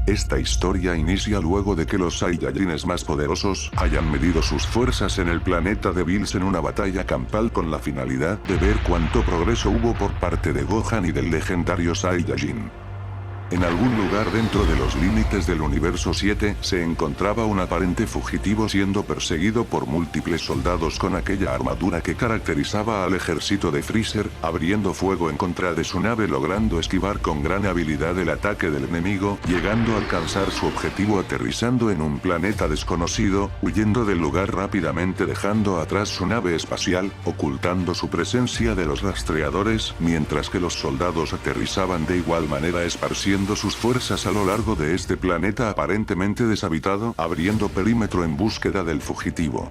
Esta historia inicia luego de que los Saiyajines más poderosos hayan medido sus fuerzas en el planeta de Bills en una batalla campal con la finalidad de ver cuánto progreso hubo por parte de Gohan y del legendario Saiyajin. En algún lugar dentro de los límites del universo 7 se encontraba un aparente fugitivo siendo perseguido por múltiples soldados con aquella armadura que caracterizaba al ejército de Freezer, abriendo fuego en contra de su nave logrando esquivar con gran habilidad el ataque del enemigo, llegando a alcanzar su objetivo aterrizando en un planeta desconocido, huyendo del lugar rápidamente dejando atrás su nave espacial, ocultando su presencia de los rastreadores, mientras que los soldados aterrizaban de igual manera esparciendo sus fuerzas a lo largo de este planeta aparentemente deshabitado, abriendo perímetro en búsqueda del fugitivo.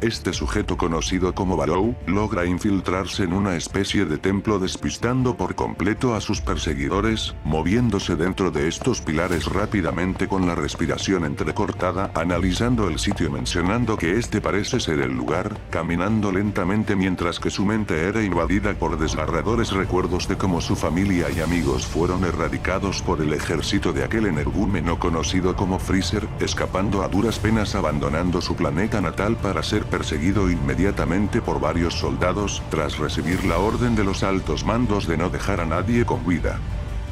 Este sujeto conocido como Barou, logra infiltrarse en una especie de templo despistando por completo a sus perseguidores, moviéndose dentro de estos pilares rápidamente con la respiración entrecortada, analizando el sitio y mencionando que este parece ser el lugar, caminando lentamente mientras que su mente era invadida por desgarradores recuerdos de cómo su familia y amigos fueron erradicados por el ejército de aquel energúmeno conocido como Freezer, escapando a duras penas abandonando su planeta natal para ser perseguido inmediatamente por varios soldados, tras recibir la orden de los altos mandos de no dejar a nadie con vida.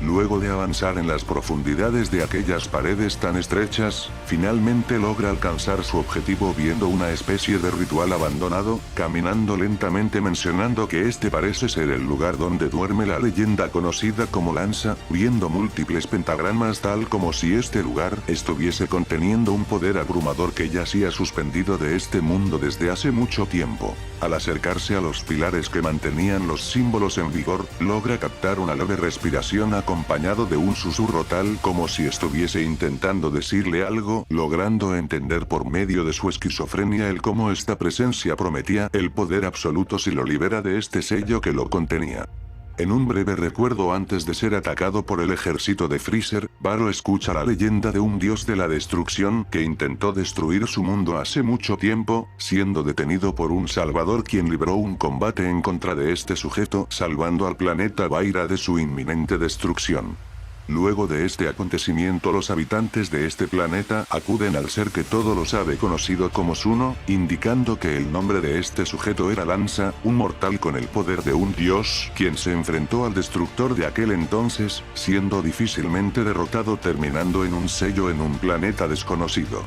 Luego de avanzar en las profundidades de aquellas paredes tan estrechas, finalmente logra alcanzar su objetivo viendo una especie de ritual abandonado, caminando lentamente mencionando que este parece ser el lugar donde duerme la leyenda conocida como Lanza, viendo múltiples pentagramas tal como si este lugar estuviese conteniendo un poder abrumador que yacía suspendido de este mundo desde hace mucho tiempo. Al acercarse a los pilares que mantenían los símbolos en vigor, logra captar una leve respiración acompañado de un susurro tal como si estuviese intentando decirle algo, logrando entender por medio de su esquizofrenia el cómo esta presencia prometía el poder absoluto si lo libera de este sello que lo contenía. En un breve recuerdo antes de ser atacado por el ejército de Freezer, Barou escucha la leyenda de un dios de la destrucción que intentó destruir su mundo hace mucho tiempo, siendo detenido por un salvador quien libró un combate en contra de este sujeto, salvando al planeta Vaira de su inminente destrucción. Luego de este acontecimiento los habitantes de este planeta acuden al ser que todo lo sabe conocido como Zuno, indicando que el nombre de este sujeto era Lanza, un mortal con el poder de un dios, quien se enfrentó al destructor de aquel entonces, siendo difícilmente derrotado terminando en un sello en un planeta desconocido.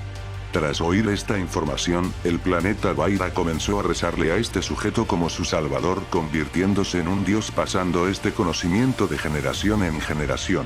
Tras oír esta información, el planeta Vaira comenzó a rezarle a este sujeto como su salvador convirtiéndose en un dios pasando este conocimiento de generación en generación.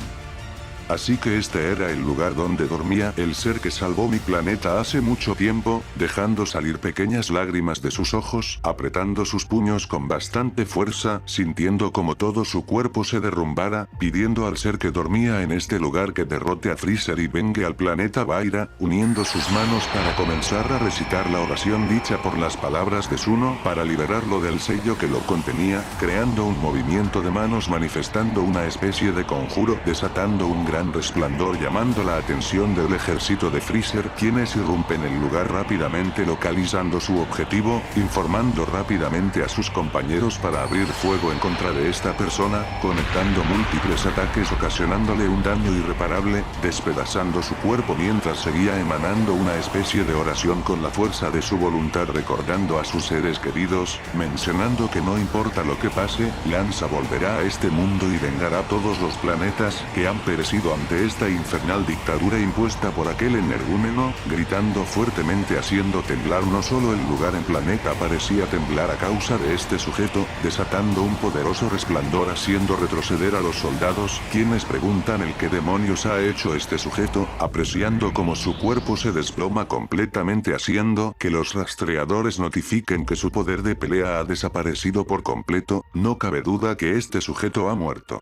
Así que este era el lugar donde dormía el ser que salvó mi planeta hace mucho tiempo, dejando salir pequeñas lágrimas de sus ojos, apretando sus puños con bastante fuerza, sintiendo como todo su cuerpo se derrumbara, pidiendo al ser que dormía en este lugar que derrote a Freezer y vengue al planeta Vaira, uniendo sus manos para comenzar a recitar la oración dicha por las palabras de Zuno para liberarlo del sello que lo contenía, creando un movimiento de manos manifestando una especie de conjuro, desatando un gran resplandor llamando la atención del ejército de Freezer, quienes irrumpen el lugar rápidamente localizando su objetivo, informando rápidamente a sus compañeros para abrir fuego en contra de esta persona, conectando múltiples ataques ocasionándole un daño irreparable, despedazando su cuerpo mientras seguía emanando una especie de oración con la fuerza de su voluntad recordando a sus seres queridos, mencionando que no importa lo que pase, Lanza volverá a este mundo y vengará a todos los planetas que han perecido ante esta infernal dictadura impuesta por aquel energúmeno, gritando fuertemente haciendo temblar no solo el lugar en planeta parecía temblar a causa de este sujeto, desatando un poderoso resplandor haciendo retroceder a los soldados, quienes preguntan el qué demonios ha hecho este sujeto, apreciando como su cuerpo se desploma completamente haciendo que los rastreadores notifiquen que su poder de pelea ha desaparecido por completo, no cabe duda que este sujeto ha muerto.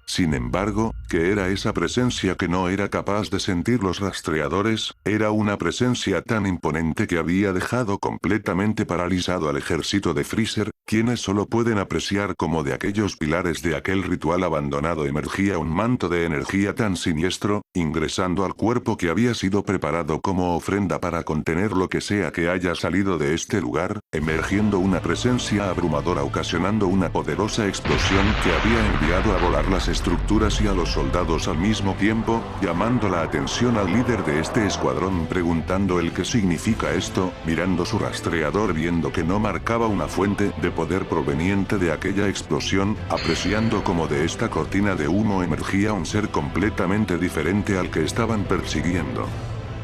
Sin embargo, ¿qué era esa presencia que no era capaz de sentir los rastreadores? Era una presencia tan imponente que había dejado completamente paralizado al ejército de Freezer, quienes solo pueden apreciar cómo de aquellos pilares de aquel ritual abandonado emergía un manto de energía tan siniestro, ingresando al cuerpo que había sido preparado como ofrenda para contener lo que sea que haya salido de este lugar, emergiendo una presencia abrumadora ocasionando una poderosa explosión que había enviado a volar las estructuras y a los soldados al mismo tiempo, llamando la atención al líder de este escuadrón preguntando el qué significa esto, mirando su rastreador viendo que no marcaba una fuente de poder proveniente de aquella explosión, apreciando como de esta cortina de humo emergía un ser completamente diferente al que estaban persiguiendo.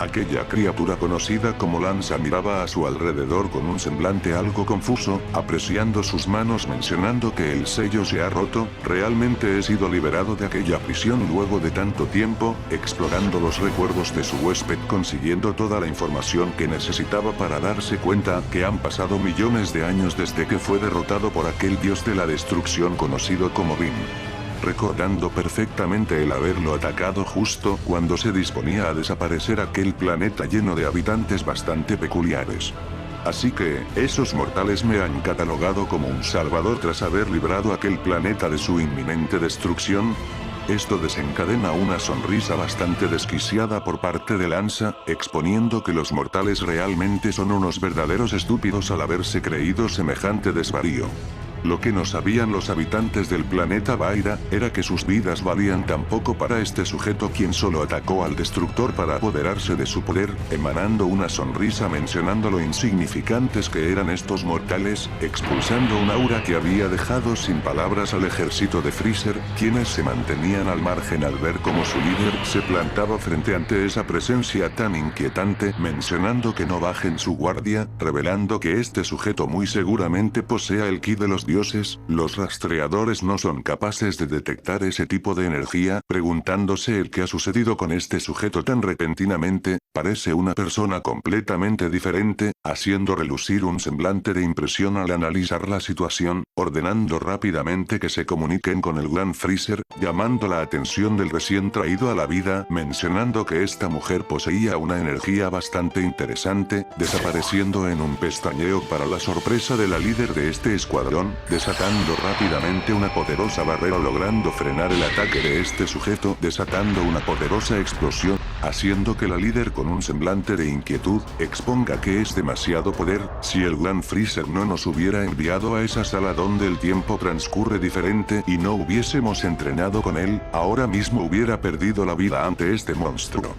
Aquella criatura conocida como Lanza miraba a su alrededor con un semblante algo confuso, apreciando sus manos mencionando que el sello se ha roto, realmente he sido liberado de aquella prisión luego de tanto tiempo, explorando los recuerdos de su huésped consiguiendo toda la información que necesitaba para darse cuenta que han pasado millones de años desde que fue derrotado por aquel dios de la destrucción conocido como Bim. Recordando perfectamente el haberlo atacado justo cuando se disponía a desaparecer aquel planeta lleno de habitantes bastante peculiares. Así que, esos mortales me han catalogado como un salvador tras haber librado aquel planeta de su inminente destrucción. Esto desencadena una sonrisa bastante desquiciada por parte de Lanza, exponiendo que los mortales realmente son unos verdaderos estúpidos al haberse creído semejante desvarío. Lo que no sabían los habitantes del planeta Vaira, era que sus vidas valían tan poco para este sujeto quien solo atacó al destructor para apoderarse de su poder, emanando una sonrisa mencionando lo insignificantes que eran estos mortales, expulsando un aura que había dejado sin palabras al ejército de Freezer, quienes se mantenían al margen al ver cómo su líder se plantaba frente ante esa presencia tan inquietante, mencionando que no bajen su guardia, revelando que este sujeto muy seguramente posea el ki de los dioses, los rastreadores no son capaces de detectar ese tipo de energía, preguntándose el qué ha sucedido con este sujeto tan repentinamente, parece una persona completamente diferente, haciendo relucir un semblante de impresión al analizar la situación, ordenando rápidamente que se comuniquen con el Gran Freezer, llamando la atención del recién traído a la vida, mencionando que esta mujer poseía una energía bastante interesante, desapareciendo en un pestañeo para la sorpresa de la líder de este escuadrón, desatando rápidamente una poderosa barrera logrando frenar el ataque de este sujeto, desatando una poderosa explosión, haciendo que la líder con un semblante de inquietud, exponga que es demasiado poder, si el Gran Freezer no nos hubiera enviado a esa sala donde el tiempo transcurre diferente y no hubiésemos entrenado con él, ahora mismo hubiera perdido la vida ante este monstruo.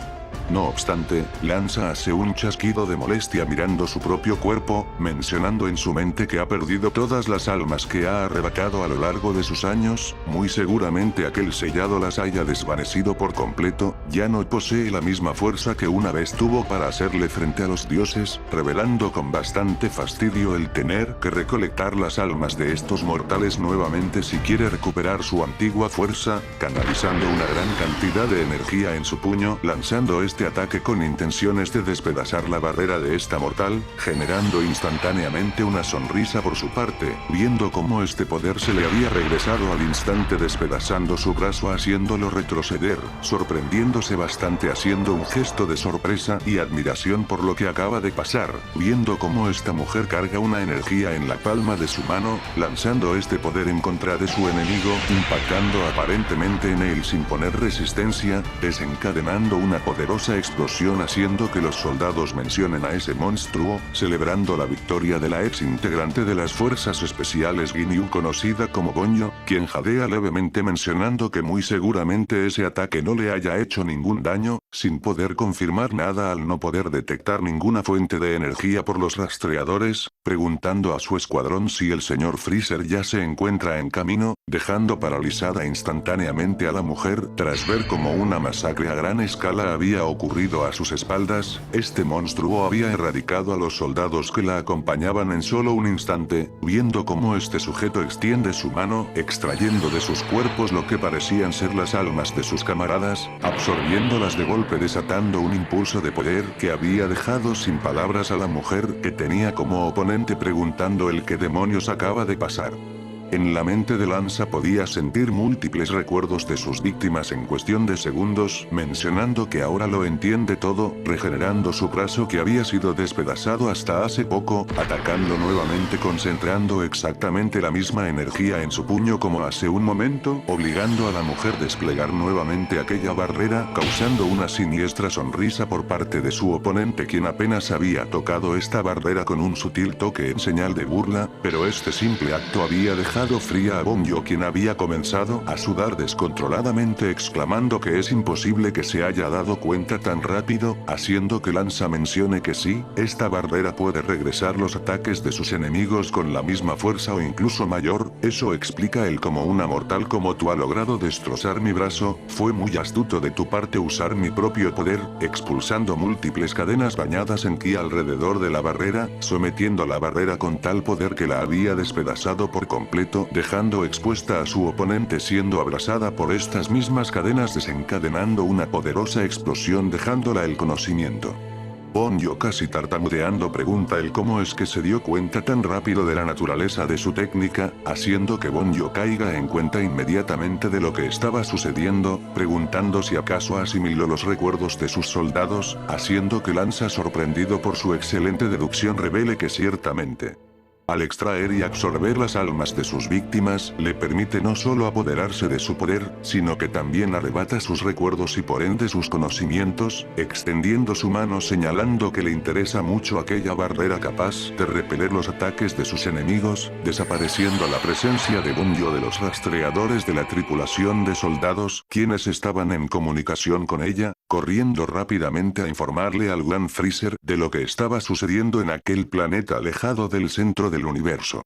No obstante, Lanza hace un chasquido de molestia mirando su propio cuerpo, mencionando en su mente que ha perdido todas las almas que ha arrebatado a lo largo de sus años, muy seguramente aquel sellado las haya desvanecido por completo, ya no posee la misma fuerza que una vez tuvo para hacerle frente a los dioses, revelando con bastante fastidio el tener que recolectar las almas de estos mortales nuevamente si quiere recuperar su antigua fuerza, canalizando una gran cantidad de energía en su puño, lanzando este ataque con intenciones de despedazar la barrera de esta mortal, generando instantáneamente una sonrisa por su parte, viendo cómo este poder se le había regresado al instante despedazando su brazo haciéndolo retroceder, sorprendiéndose bastante haciendo un gesto de sorpresa y admiración por lo que acaba de pasar, viendo cómo esta mujer carga una energía en la palma de su mano, lanzando este poder en contra de su enemigo, impactando aparentemente en él sin poner resistencia, desencadenando una poderosa explosión haciendo que los soldados mencionen a ese monstruo, celebrando la victoria de la ex integrante de las fuerzas especiales Ginyu conocida como Goño, quien jadea levemente mencionando que muy seguramente ese ataque no le haya hecho ningún daño, sin poder confirmar nada al no poder detectar ninguna fuente de energía por los rastreadores, preguntando a su escuadrón si el señor Freezer ya se encuentra en camino, dejando paralizada instantáneamente a la mujer tras ver como una masacre a gran escala había ocurrido a sus espaldas, este monstruo había erradicado a los soldados que la acompañaban en solo un instante, viendo cómo este sujeto extiende su mano, extrayendo de sus cuerpos lo que parecían ser las almas de sus camaradas, absorbiéndolas de golpe desatando un impulso de poder que había dejado sin palabras a la mujer que tenía como oponente preguntando el qué demonios acaba de pasar. En la mente de Lanza podía sentir múltiples recuerdos de sus víctimas en cuestión de segundos, mencionando que ahora lo entiende todo, regenerando su brazo que había sido despedazado hasta hace poco, atacando nuevamente concentrando exactamente la misma energía en su puño como hace un momento, obligando a la mujer a desplegar nuevamente aquella barrera, causando una siniestra sonrisa por parte de su oponente quien apenas había tocado esta barrera con un sutil toque en señal de burla, pero este simple acto había dejado dejado fría a Bonjo, quien había comenzado a sudar descontroladamente, exclamando que es imposible que se haya dado cuenta tan rápido, haciendo que Lanza mencione que sí, esta barrera puede regresar los ataques de sus enemigos con la misma fuerza o incluso mayor. Eso explica el cómo una mortal como tú ha logrado destrozar mi brazo. Fue muy astuto de tu parte usar mi propio poder, expulsando múltiples cadenas bañadas en ki alrededor de la barrera, sometiendo la barrera con tal poder que la había despedazado por completo, dejando expuesta a su oponente siendo abrasada por estas mismas cadenas, desencadenando una poderosa explosión dejándola el conocimiento. Bonjo, casi tartamudeando, pregunta el cómo es que se dio cuenta tan rápido de la naturaleza de su técnica, haciendo que Bonjo caiga en cuenta inmediatamente de lo que estaba sucediendo, preguntando si acaso asimiló los recuerdos de sus soldados, haciendo que Lanza, sorprendido por su excelente deducción, revele que ciertamente, al extraer y absorber las almas de sus víctimas, le permite no solo apoderarse de su poder, sino que también arrebata sus recuerdos y por ende sus conocimientos, extendiendo su mano señalando que le interesa mucho aquella barrera capaz de repeler los ataques de sus enemigos, desapareciendo la presencia de Bonjo de los rastreadores de la tripulación de soldados, quienes estaban en comunicación con ella, corriendo rápidamente a informarle al Gran Freezer de lo que estaba sucediendo en aquel planeta alejado del centro del universo.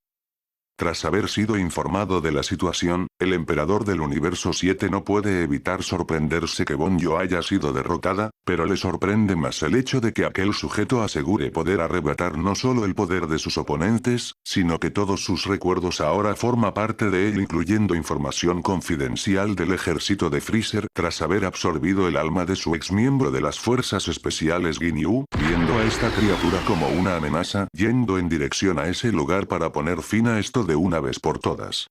Tras haber sido informado de la situación, el emperador del universo 7 no puede evitar sorprenderse que Bonjo haya sido derrotada, pero le sorprende más el hecho de que aquel sujeto asegure poder arrebatar no solo el poder de sus oponentes, sino que todos sus recuerdos ahora forma parte de él, incluyendo información confidencial del ejército de Freezer, tras haber absorbido el alma de su exmiembro de las fuerzas especiales Ginyu, viendo a esta criatura como una amenaza, yendo en dirección a ese lugar para poner fin a esto de una vez por todas.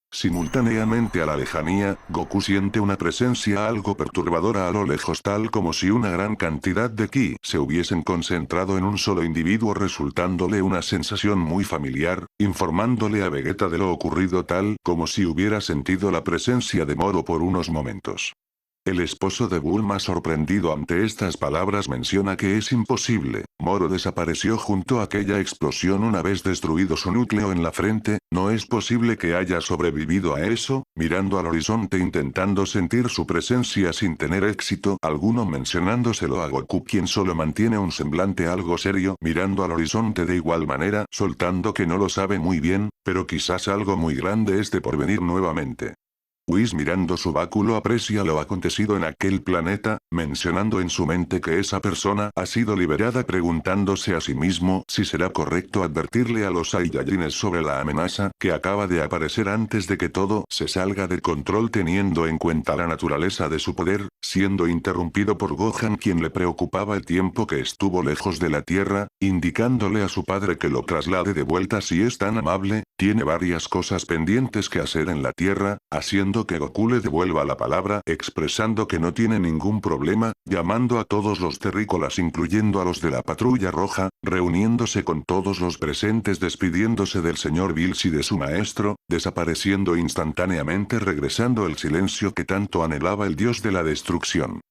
Simultáneamente a la lejanía, Goku siente una presencia algo perturbadora a lo lejos, tal como si una gran cantidad de ki se hubiesen concentrado en un solo individuo, resultándole una sensación muy familiar, informándole a Vegeta de lo ocurrido, tal como si hubiera sentido la presencia de Moro por unos momentos. El esposo de Bulma, sorprendido ante estas palabras, menciona que es imposible. Moro desapareció junto a aquella explosión una vez destruido su núcleo en la frente, no es posible que haya sobrevivido a eso, mirando al horizonte intentando sentir su presencia sin tener éxito alguno, mencionándoselo a Goku, quien solo mantiene un semblante algo serio, mirando al horizonte de igual manera, soltando que no lo sabe muy bien, pero quizás algo muy grande esté por venir nuevamente. Whis, mirando su báculo, aprecia lo acontecido en aquel planeta, mencionando en su mente que esa persona ha sido liberada, preguntándose a sí mismo si será correcto advertirle a los Saiyajines sobre la amenaza que acaba de aparecer antes de que todo se salga de control, teniendo en cuenta la naturaleza de su poder, siendo interrumpido por Gohan, quien le preocupaba el tiempo que estuvo lejos de la Tierra, indicándole a su padre que lo traslade de vuelta si es tan amable, tiene varias cosas pendientes que hacer en la Tierra, haciendo que Goku le devuelva la palabra, expresando que no tiene ningún problema, llamando a todos los terrícolas incluyendo a los de la Patrulla Roja, reuniéndose con todos los presentes, despidiéndose del señor Bills y de su maestro, desapareciendo instantáneamente, regresando el silencio que tanto anhelaba el dios de la destrucción.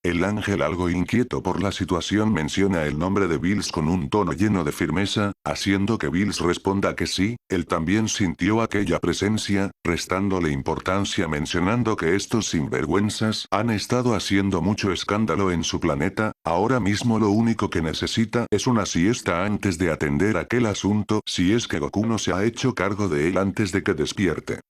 El ángel, algo inquieto por la situación, menciona el nombre de Bills con un tono lleno de firmeza, haciendo que Bills responda que sí, él también sintió aquella presencia, restándole importancia, mencionando que estos sinvergüenzas han estado haciendo mucho escándalo en su planeta, ahora mismo lo único que necesita es una siesta antes de atender aquel asunto, si es que Goku no se ha hecho cargo de él antes de que despierte.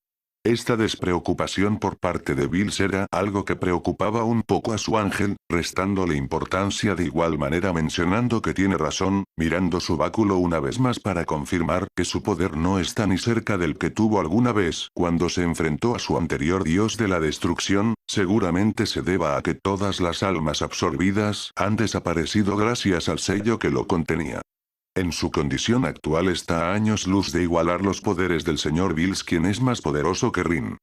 Esta despreocupación por parte de Bills era algo que preocupaba un poco a su ángel, restándole importancia de igual manera, mencionando que tiene razón, mirando su báculo una vez más para confirmar que su poder no está ni cerca del que tuvo alguna vez cuando se enfrentó a su anterior dios de la destrucción, seguramente se deba a que todas las almas absorbidas han desaparecido gracias al sello que lo contenía. En su condición actual está a años luz de igualar los poderes del señor Bills, quien es más poderoso que Rin.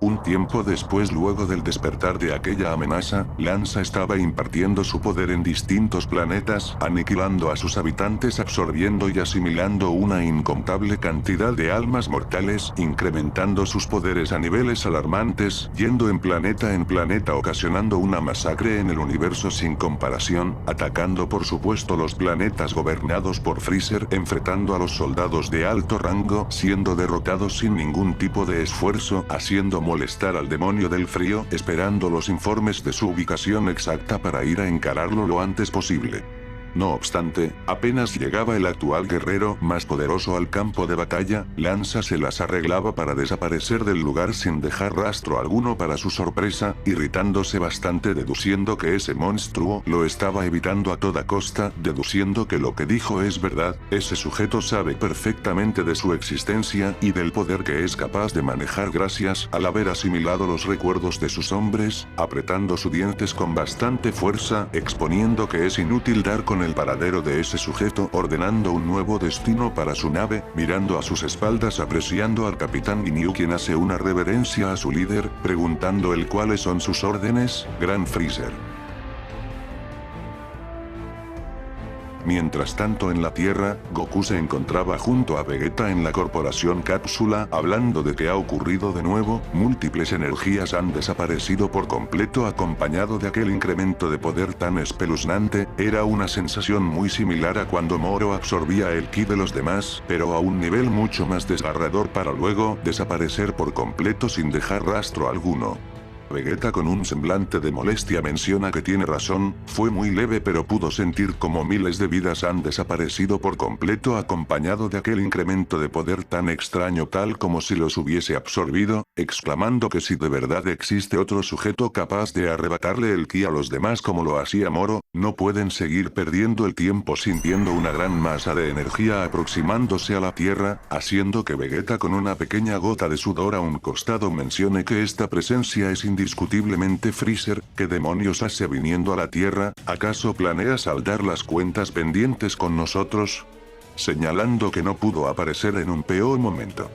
Un tiempo después, luego del despertar de aquella amenaza, Lanza estaba impartiendo su poder en distintos planetas, aniquilando a sus habitantes, absorbiendo y asimilando una incontable cantidad de almas mortales, incrementando sus poderes a niveles alarmantes, yendo en planeta ocasionando una masacre en el universo sin comparación, atacando por supuesto los planetas gobernados por Freezer, enfrentando a los soldados de alto rango, siendo derrotados sin ningún tipo de esfuerzo, haciendo molestar al demonio del frío, esperando los informes de su ubicación exacta para ir a encararlo lo antes posible. No obstante, apenas llegaba el actual guerrero más poderoso al campo de batalla, Lanza se las arreglaba para desaparecer del lugar sin dejar rastro alguno para su sorpresa, irritándose bastante, deduciendo que ese monstruo lo estaba evitando a toda costa, deduciendo que lo que dijo es verdad, ese sujeto sabe perfectamente de su existencia y del poder que es capaz de manejar gracias al haber asimilado los recuerdos de sus hombres, apretando sus dientes con bastante fuerza, exponiendo que es inútil dar con el paradero de ese sujeto, ordenando un nuevo destino para su nave, mirando a sus espaldas, apreciando al capitán Ginyu, quien hace una reverencia a su líder, preguntando el cuáles son sus órdenes, Gran Freezer. Mientras tanto en la Tierra, Goku se encontraba junto a Vegeta en la corporación Cápsula, hablando de que ha ocurrido de nuevo, múltiples energías han desaparecido por completo acompañado de aquel incremento de poder tan espeluznante, era una sensación muy similar a cuando Moro absorbía el ki de los demás, pero a un nivel mucho más desgarrador para luego desaparecer por completo sin dejar rastro alguno. Vegeta con un semblante de molestia menciona que tiene razón, fue muy leve pero pudo sentir como miles de vidas han desaparecido por completo acompañado de aquel incremento de poder tan extraño tal como si los hubiese absorbido, exclamando que si de verdad existe otro sujeto capaz de arrebatarle el ki a los demás como lo hacía Moro, no pueden seguir perdiendo el tiempo sintiendo una gran masa de energía aproximándose a la Tierra, haciendo que Vegeta con una pequeña gota de sudor a un costado mencione que esta presencia es indiscutiblemente Freezer, ¿qué demonios hace viniendo a la Tierra? ¿Acaso planea saldar las cuentas pendientes con nosotros? Señalando que no pudo aparecer en un peor momento.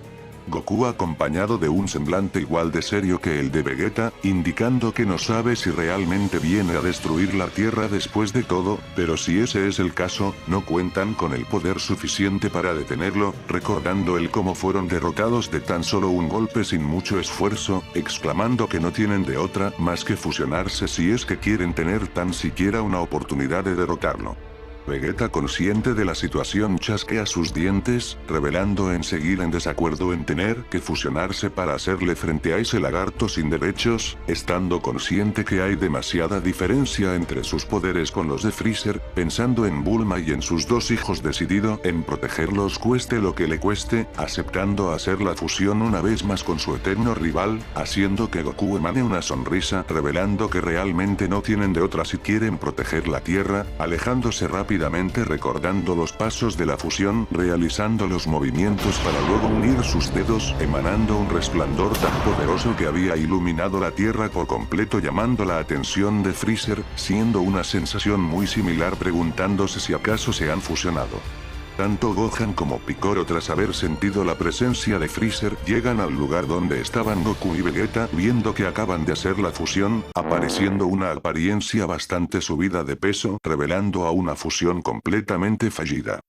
Goku acompañado de un semblante igual de serio que el de Vegeta, indicando que no sabe si realmente viene a destruir la Tierra después de todo, pero si ese es el caso, no cuentan con el poder suficiente para detenerlo, recordando el cómo fueron derrotados de tan solo un golpe sin mucho esfuerzo, exclamando que no tienen de otra más que fusionarse si es que quieren tener tan siquiera una oportunidad de derrotarlo. Vegeta, consciente de la situación, chasquea sus dientes, revelando en seguir en desacuerdo en tener que fusionarse para hacerle frente a ese lagarto sin derechos, estando consciente que hay demasiada diferencia entre sus poderes con los de Freezer, pensando en Bulma y en sus dos hijos, decidido en protegerlos cueste lo que le cueste, aceptando hacer la fusión una vez más con su eterno rival, haciendo que Goku emane una sonrisa, revelando que realmente no tienen de otra si quieren proteger la Tierra, alejándose rápidamente recordando los pasos de la fusión, realizando los movimientos para luego unir sus dedos, emanando un resplandor tan poderoso que había iluminado la Tierra por completo, llamando la atención de Freezer, siendo una sensación muy similar, preguntándose si acaso se han fusionado. Tanto Gohan como Piccolo, tras haber sentido la presencia de Freezer, llegan al lugar donde estaban Goku y Vegeta, viendo que acaban de hacer la fusión, apareciendo una apariencia bastante subida de peso, revelando a una fusión completamente fallida.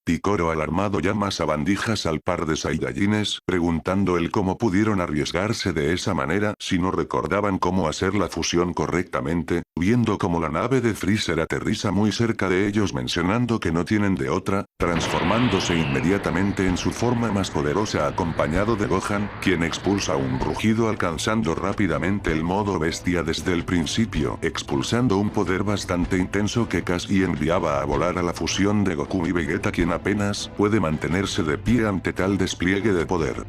Piccolo, alarmado, llama a sabandijas al par de Saiyajines, preguntando el cómo pudieron arriesgarse de esa manera si no recordaban cómo hacer la fusión correctamente, viendo cómo la nave de Freezer aterriza muy cerca de ellos, mencionando que no tienen de otra, transformándose inmediatamente en su forma más poderosa acompañado de Gohan, quien expulsa un rugido alcanzando rápidamente el modo bestia desde el principio, expulsando un poder bastante intenso que casi enviaba a volar a la fusión de Goku y Vegeta, quien apenas puede mantenerse de pie ante tal despliegue de poder.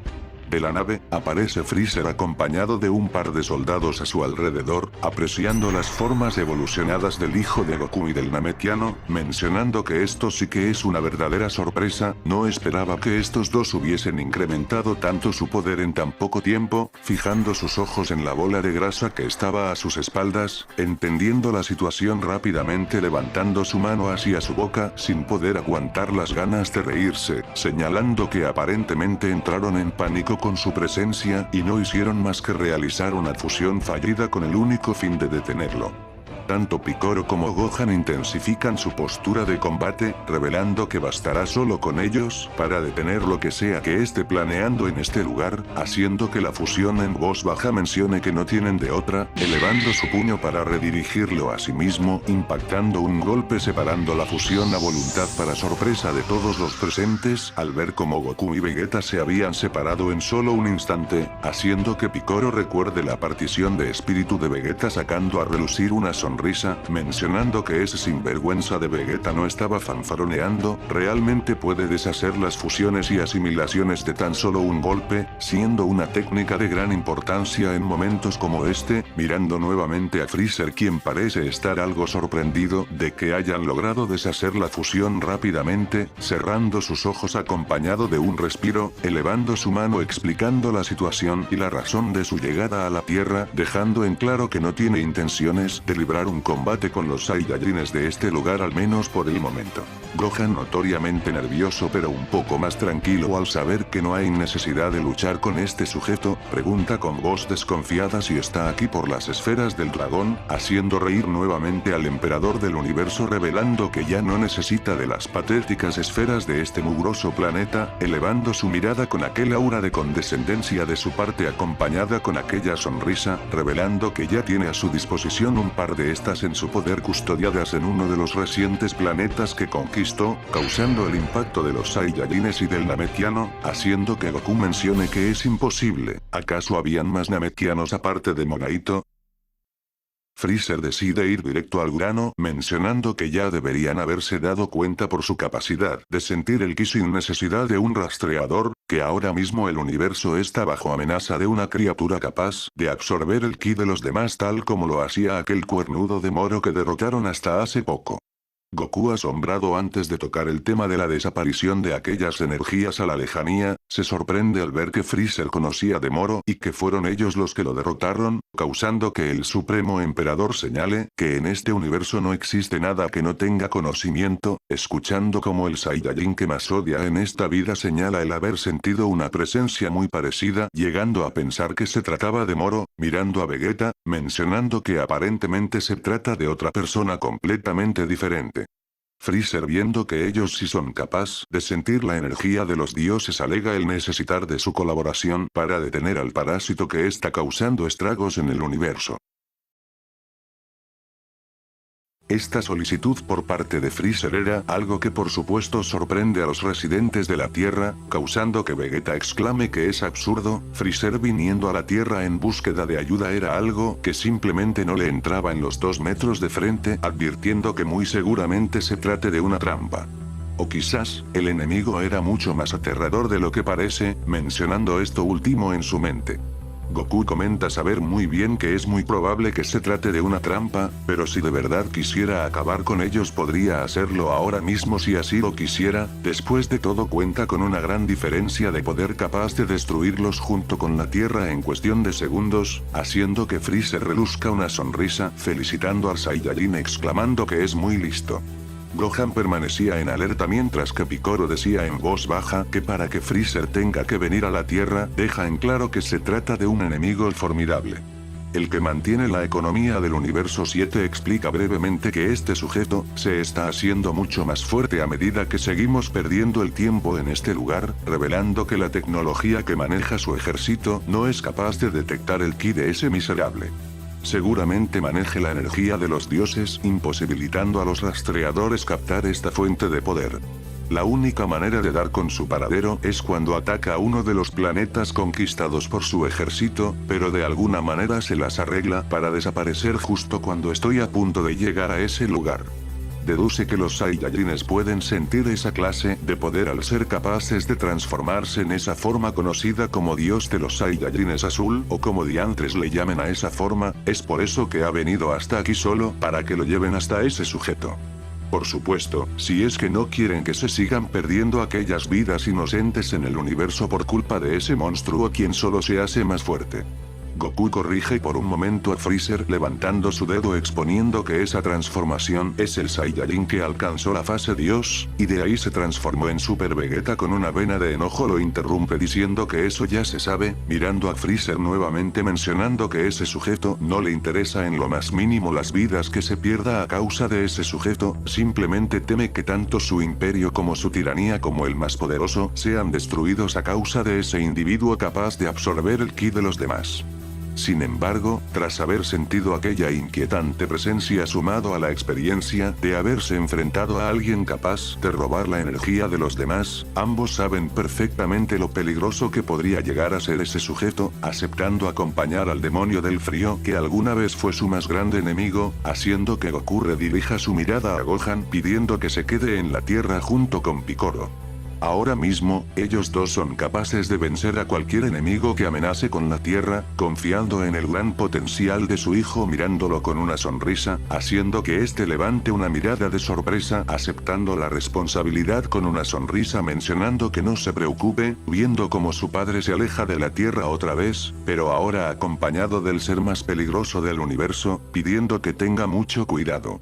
De la nave, aparece Freezer acompañado de un par de soldados a su alrededor, apreciando las formas evolucionadas del hijo de Goku y del Namekiano, mencionando que esto sí que es una verdadera sorpresa, no esperaba que estos dos hubiesen incrementado tanto su poder en tan poco tiempo, fijando sus ojos en la bola de grasa que estaba a sus espaldas, entendiendo la situación rápidamente levantando su mano hacia su boca sin poder aguantar las ganas de reírse, señalando que aparentemente entraron en pánico con su presencia y no hicieron más que realizar una fusión fallida con el único fin de detenerlo. Tanto Picoro como Gohan intensifican su postura de combate, revelando que bastará solo con ellos para detener lo que sea que esté planeando en este lugar, haciendo que la fusión en voz baja mencione que no tienen de otra, elevando su puño para redirigirlo a sí mismo, impactando un golpe separando la fusión a voluntad para sorpresa de todos los presentes, al ver cómo Goku y Vegeta se habían separado en solo un instante, haciendo que Picoro recuerde la partición de espíritu de Vegeta sacando a relucir una sonrisa, mencionando que ese sinvergüenza de Vegeta no estaba fanfaroneando, realmente puede deshacer las fusiones y asimilaciones de tan solo un golpe, siendo una técnica de gran importancia en momentos como este, mirando nuevamente a Freezer quien parece estar algo sorprendido de que hayan logrado deshacer la fusión rápidamente, cerrando sus ojos acompañado de un respiro, elevando su mano explicando la situación y la razón de su llegada a la Tierra, dejando en claro que no tiene intenciones de librar un combate con los Saiyajines de este lugar al menos por el momento. Gohan notoriamente nervioso pero un poco más tranquilo al saber que no hay necesidad de luchar con este sujeto, pregunta con voz desconfiada si está aquí por las esferas del dragón, haciendo reír nuevamente al emperador del universo revelando que ya no necesita de las patéticas esferas de este mugroso planeta, elevando su mirada con aquel aura de condescendencia de su parte acompañada con aquella sonrisa, revelando que ya tiene a su disposición un par de estas en su poder custodiadas en uno de los recientes planetas que conquistó, causando el impacto de los Saiyajines y del Namekiano, haciendo que Goku mencione que es imposible. ¿Acaso habían más Namekianos aparte de Monaito? Freezer decide ir directo al grano, mencionando que ya deberían haberse dado cuenta por su capacidad de sentir el ki sin necesidad de un rastreador, que ahora mismo el universo está bajo amenaza de una criatura capaz de absorber el ki de los demás tal como lo hacía aquel cuernudo de Moro que derrotaron hasta hace poco. Goku, asombrado antes de tocar el tema de la desaparición de aquellas energías a la lejanía, se sorprende al ver que Freezer conocía de Moro y que fueron ellos los que lo derrotaron, causando que el Supremo Emperador señale que en este universo no existe nada que no tenga conocimiento, escuchando como el Saiyajin que más odia en esta vida señala el haber sentido una presencia muy parecida, llegando a pensar que se trataba de Moro, mirando a Vegeta, mencionando que aparentemente se trata de otra persona completamente diferente. Freezer, viendo que ellos sí son capaces de sentir la energía de los dioses, alega el necesitar de su colaboración para detener al parásito que está causando estragos en el universo. Esta solicitud por parte de Freezer era algo que por supuesto sorprende a los residentes de la Tierra, causando que Vegeta exclame que es absurdo. Freezer viniendo a la Tierra en búsqueda de ayuda era algo que simplemente no le entraba en los 2 metros de frente, advirtiendo que muy seguramente se trate de una trampa. O quizás, el enemigo era mucho más aterrador de lo que parece, mencionando esto último en su mente. Goku comenta saber muy bien que es muy probable que se trate de una trampa, pero si de verdad quisiera acabar con ellos podría hacerlo ahora mismo si así lo quisiera, después de todo cuenta con una gran diferencia de poder capaz de destruirlos junto con la Tierra en cuestión de segundos, haciendo que Freezer reluzca una sonrisa, felicitando al Saiyajin exclamando que es muy listo. Gohan permanecía en alerta mientras que Picoro decía en voz baja que para que Freezer tenga que venir a la Tierra, deja en claro que se trata de un enemigo formidable. El que mantiene la economía del universo 7 explica brevemente que este sujeto se está haciendo mucho más fuerte a medida que seguimos perdiendo el tiempo en este lugar, revelando que la tecnología que maneja su ejército no es capaz de detectar el ki de ese miserable. Seguramente maneje la energía de los dioses, imposibilitando a los rastreadores captar esta fuente de poder. La única manera de dar con su paradero es cuando ataca a uno de los planetas conquistados por su ejército, pero de alguna manera se las arregla para desaparecer justo cuando estoy a punto de llegar a ese lugar. Deduce que los Saiyajines pueden sentir esa clase de poder al ser capaces de transformarse en esa forma conocida como Dios de los Saiyajines azul, o como diantres le llamen a esa forma, es por eso que ha venido hasta aquí solo para que lo lleven hasta ese sujeto. Por supuesto, si es que no quieren que se sigan perdiendo aquellas vidas inocentes en el universo por culpa de ese monstruo quien solo se hace más fuerte. Goku corrige por un momento a Freezer levantando su dedo exponiendo que esa transformación es el Saiyajin que alcanzó la fase Dios, y de ahí se transformó en Super Vegeta. Con una vena de enojo lo interrumpe diciendo que eso ya se sabe, mirando a Freezer nuevamente mencionando que ese sujeto no le interesa en lo más mínimo las vidas que se pierda a causa de ese sujeto, simplemente teme que tanto su imperio como su tiranía como el más poderoso sean destruidos a causa de ese individuo capaz de absorber el ki de los demás. Sin embargo, tras haber sentido aquella inquietante presencia sumado a la experiencia de haberse enfrentado a alguien capaz de robar la energía de los demás, ambos saben perfectamente lo peligroso que podría llegar a ser ese sujeto, aceptando acompañar al demonio del frío que alguna vez fue su más grande enemigo, haciendo que Goku redirija su mirada a Gohan pidiendo que se quede en la tierra junto con Piccolo. Ahora mismo, ellos dos son capaces de vencer a cualquier enemigo que amenace con la Tierra, confiando en el gran potencial de su hijo mirándolo con una sonrisa, haciendo que éste levante una mirada de sorpresa aceptando la responsabilidad con una sonrisa mencionando que no se preocupe, viendo como su padre se aleja de la Tierra otra vez, pero ahora acompañado del ser más peligroso del universo, pidiendo que tenga mucho cuidado.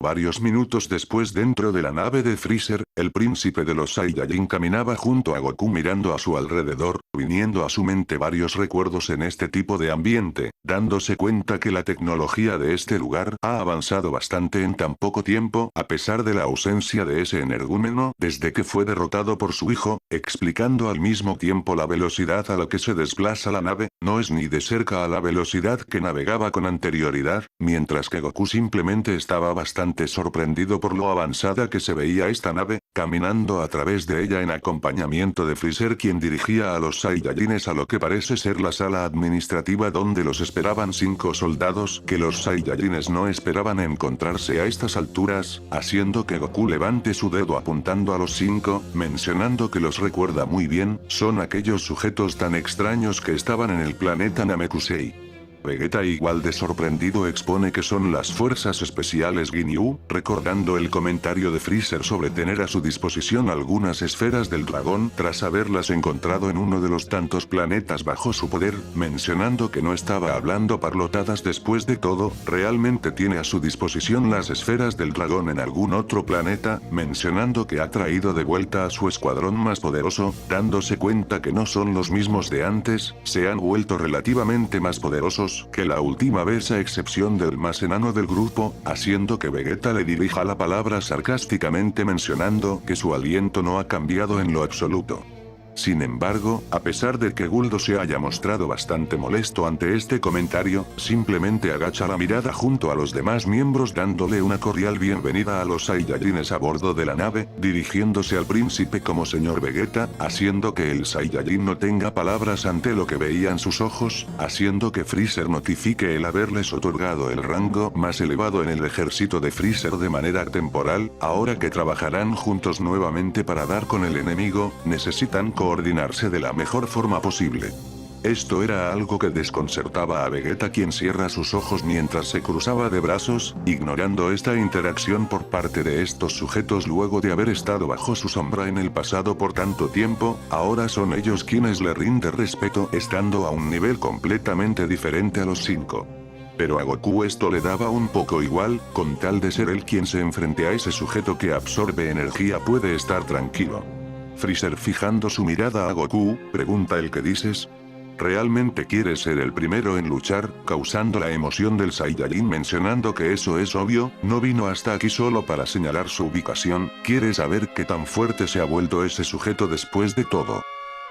Varios minutos después dentro de la nave de Freezer, el príncipe de los Saiyajin caminaba junto a Goku mirando a su alrededor, viniendo a su mente varios recuerdos en este tipo de ambiente, dándose cuenta que la tecnología de este lugar ha avanzado bastante en tan poco tiempo a pesar de la ausencia de ese energúmeno desde que fue derrotado por su hijo, explicando al mismo tiempo la velocidad a la que se desplaza la nave, no es ni de cerca a la velocidad que navegaba con anterioridad, mientras que Goku simplemente estaba bastante sorprendido por lo avanzada que se veía esta nave, caminando a través de ella en acompañamiento de Freezer quien dirigía a los Saiyajines a lo que parece ser la sala administrativa donde los esperaban 5 soldados que los Saiyajines no esperaban encontrarse a estas alturas, haciendo que Goku levante su dedo apuntando a los 5, mencionando que los recuerda muy bien, son aquellos sujetos tan extraños que estaban en el planeta Namekusei. Vegeta igual de sorprendido expone que son las fuerzas especiales Ginyu, recordando el comentario de Freezer sobre tener a su disposición algunas esferas del dragón tras haberlas encontrado en uno de los tantos planetas bajo su poder, mencionando que no estaba hablando parlotadas después de todo, realmente tiene a su disposición las esferas del dragón en algún otro planeta, mencionando que ha traído de vuelta a su escuadrón más poderoso, dándose cuenta que no son los mismos de antes, se han vuelto relativamente más poderosos que la última vez a excepción del más enano del grupo, haciendo que Vegeta le dirija la palabra sarcásticamente mencionando que su aliento no ha cambiado en lo absoluto. Sin embargo, a pesar de que Guldo se haya mostrado bastante molesto ante este comentario, simplemente agacha la mirada junto a los demás miembros dándole una cordial bienvenida a los Saiyajines a bordo de la nave, dirigiéndose al príncipe como señor Vegeta, haciendo que el Saiyajin no tenga palabras ante lo que veían sus ojos, haciendo que Freezer notifique el haberles otorgado el rango más elevado en el ejército de Freezer de manera temporal, ahora que trabajarán juntos nuevamente para dar con el enemigo, necesitan coordinarse de la mejor forma posible. Esto era algo que desconcertaba a Vegeta quien cierra sus ojos mientras se cruzaba de brazos, ignorando esta interacción por parte de estos sujetos luego de haber estado bajo su sombra en el pasado por tanto tiempo, ahora son ellos quienes le rinden respeto estando a un nivel completamente diferente a los 5. Pero a Goku esto le daba un poco igual, con tal de ser él quien se enfrente a ese sujeto que absorbe energía puede estar tranquilo. Freezer fijando su mirada a Goku, pregunta el que dices. ¿Realmente quieres ser el primero en luchar? Causando la emoción del Saiyajin mencionando que eso es obvio, no vino hasta aquí solo para señalar su ubicación, quiere saber qué tan fuerte se ha vuelto ese sujeto después de todo.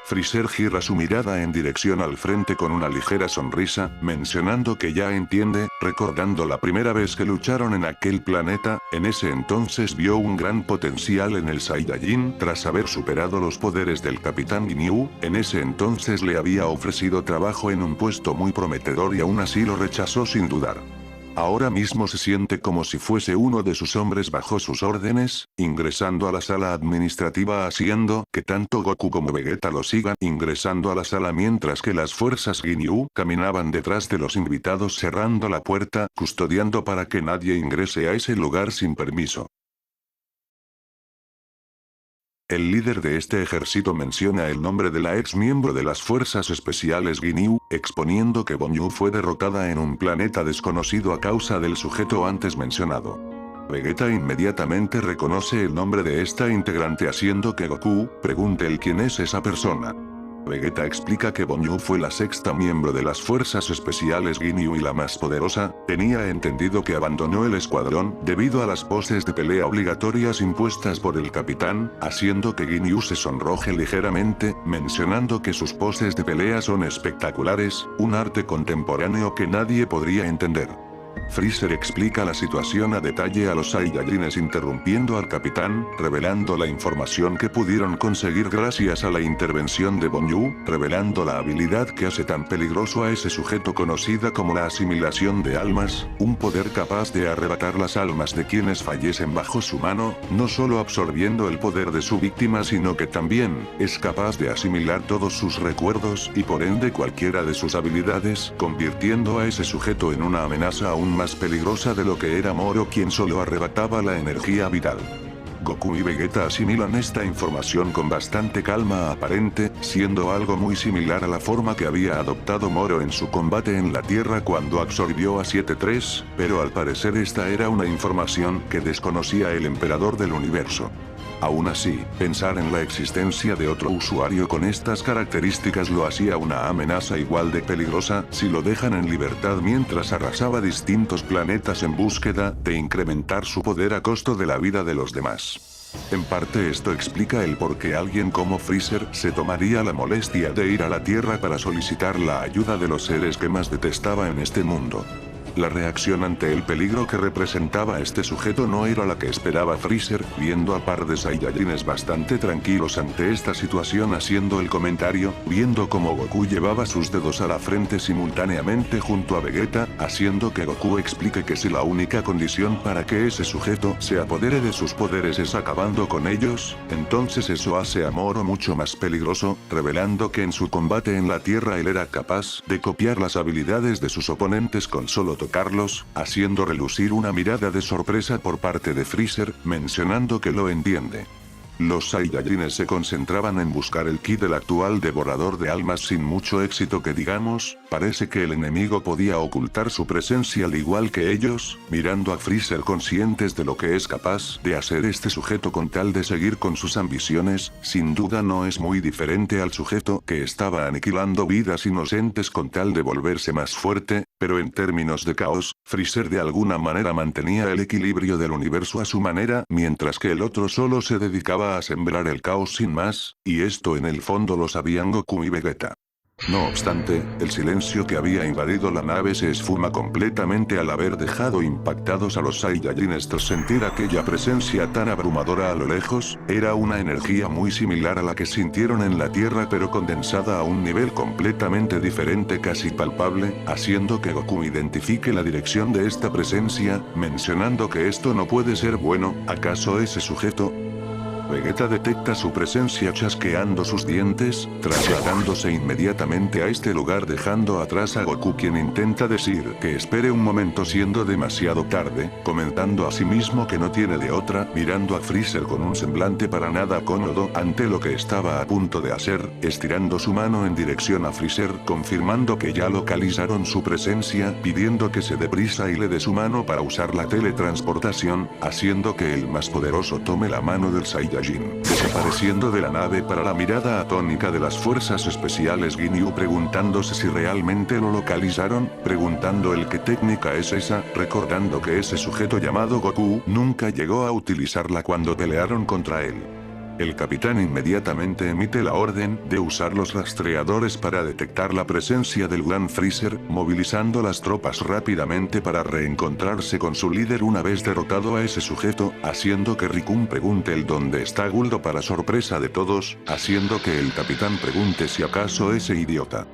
Freezer gira su mirada en dirección al frente con una ligera sonrisa, mencionando que ya entiende, recordando la primera vez que lucharon en aquel planeta, en ese entonces vio un gran potencial en el Saiyajin tras haber superado los poderes del Capitán Ginyu, en ese entonces le había ofrecido trabajo en un puesto muy prometedor y aún así lo rechazó sin dudar. Ahora mismo se siente como si fuese uno de sus hombres bajo sus órdenes, ingresando a la sala administrativa haciendo que tanto Goku como Vegeta lo sigan ingresando a la sala mientras que las fuerzas Ginyu caminaban detrás de los invitados cerrando la puerta, custodiando para que nadie ingrese a ese lugar sin permiso. El líder de este ejército menciona el nombre de la ex miembro de las fuerzas especiales Ginyu, exponiendo que Bonyu fue derrotada en un planeta desconocido a causa del sujeto antes mencionado. Vegeta inmediatamente reconoce el nombre de esta integrante haciendo que Goku pregunte el quién es esa persona. Vegeta explica que Bonyu fue la sexta miembro de las fuerzas especiales Ginyu y la más poderosa. Tenía entendido que abandonó el escuadrón debido a las poses de pelea obligatorias impuestas por el capitán, haciendo que Ginyu se sonroje ligeramente, mencionando que sus poses de pelea son espectaculares, un arte contemporáneo que nadie podría entender. Freezer explica la situación a detalle a los Saiyajines interrumpiendo al capitán, revelando la información que pudieron conseguir gracias a la intervención de Bonyu, revelando la habilidad que hace tan peligroso a ese sujeto conocida como la asimilación de almas, un poder capaz de arrebatar las almas de quienes fallecen bajo su mano, no solo absorbiendo el poder de su víctima sino que también es capaz de asimilar todos sus recuerdos y por ende cualquiera de sus habilidades, convirtiendo a ese sujeto en una amenaza aún más peligrosa de lo que era Moro quien solo arrebataba la energía vital. Goku y Vegeta asimilan esta información con bastante calma aparente, siendo algo muy similar a la forma que había adoptado Moro en su combate en la Tierra cuando absorbió a 7-3, pero al parecer esta era una información que desconocía el Emperador del Universo. Aún así, pensar en la existencia de otro usuario con estas características lo hacía una amenaza igual de peligrosa si lo dejan en libertad mientras arrasaba distintos planetas en búsqueda de incrementar su poder a costo de la vida de los demás. En parte esto explica el por qué alguien como Freezer se tomaría la molestia de ir a la Tierra para solicitar la ayuda de los seres que más detestaba en este mundo. La reacción ante el peligro que representaba este sujeto no era la que esperaba Freezer, viendo a par de Saiyajines bastante tranquilos ante esta situación haciendo el comentario, viendo cómo Goku llevaba sus dedos a la frente simultáneamente junto a Vegeta, haciendo que Goku explique que si la única condición para que ese sujeto se apodere de sus poderes es acabando con ellos, entonces eso hace a Moro mucho más peligroso, revelando que en su combate en la Tierra él era capaz de copiar las habilidades de sus oponentes con solo tocarlos, haciendo relucir una mirada de sorpresa por parte de Freezer, mencionando que lo entiende. Los Saiyajines se concentraban en buscar el ki del actual devorador de almas sin mucho éxito que digamos, parece que el enemigo podía ocultar su presencia al igual que ellos, mirando a Freezer conscientes de lo que es capaz de hacer este sujeto con tal de seguir con sus ambiciones, sin duda no es muy diferente al sujeto que estaba aniquilando vidas inocentes con tal de volverse más fuerte, pero en términos de caos, Freezer de alguna manera mantenía el equilibrio del universo a su manera, mientras que el otro solo se dedicaba a sembrar el caos sin más, y esto en el fondo lo sabían Goku y Vegeta. No obstante, el silencio que había invadido la nave se esfuma completamente al haber dejado impactados a los Saiyajines tras sentir aquella presencia tan abrumadora a lo lejos, era una energía muy similar a la que sintieron en la Tierra pero condensada a un nivel completamente diferente casi palpable, haciendo que Goku identifique la dirección de esta presencia, mencionando que esto no puede ser bueno, ¿acaso ese sujeto? Vegeta detecta su presencia chasqueando sus dientes, trasladándose inmediatamente a este lugar dejando atrás a Goku quien intenta decir que espere un momento siendo demasiado tarde, comentando a sí mismo que no tiene de otra, mirando a Freezer con un semblante para nada cómodo ante lo que estaba a punto de hacer, estirando su mano en dirección a Freezer confirmando que ya localizaron su presencia, pidiendo que se dé prisa y le dé su mano para usar la teletransportación, haciendo que el más poderoso tome la mano del Saiyajin, desapareciendo de la nave para la mirada atónica de las fuerzas especiales Ginyu preguntándose si realmente lo localizaron, preguntando el qué técnica es esa, recordando que ese sujeto llamado Goku nunca llegó a utilizarla cuando pelearon contra él. El capitán inmediatamente emite la orden de usar los rastreadores para detectar la presencia del Gran Freezer, movilizando las tropas rápidamente para reencontrarse con su líder una vez derrotado a ese sujeto, haciendo que Rikun pregunte el dónde está Guldo para sorpresa de todos, haciendo que el capitán pregunte si acaso ese idiota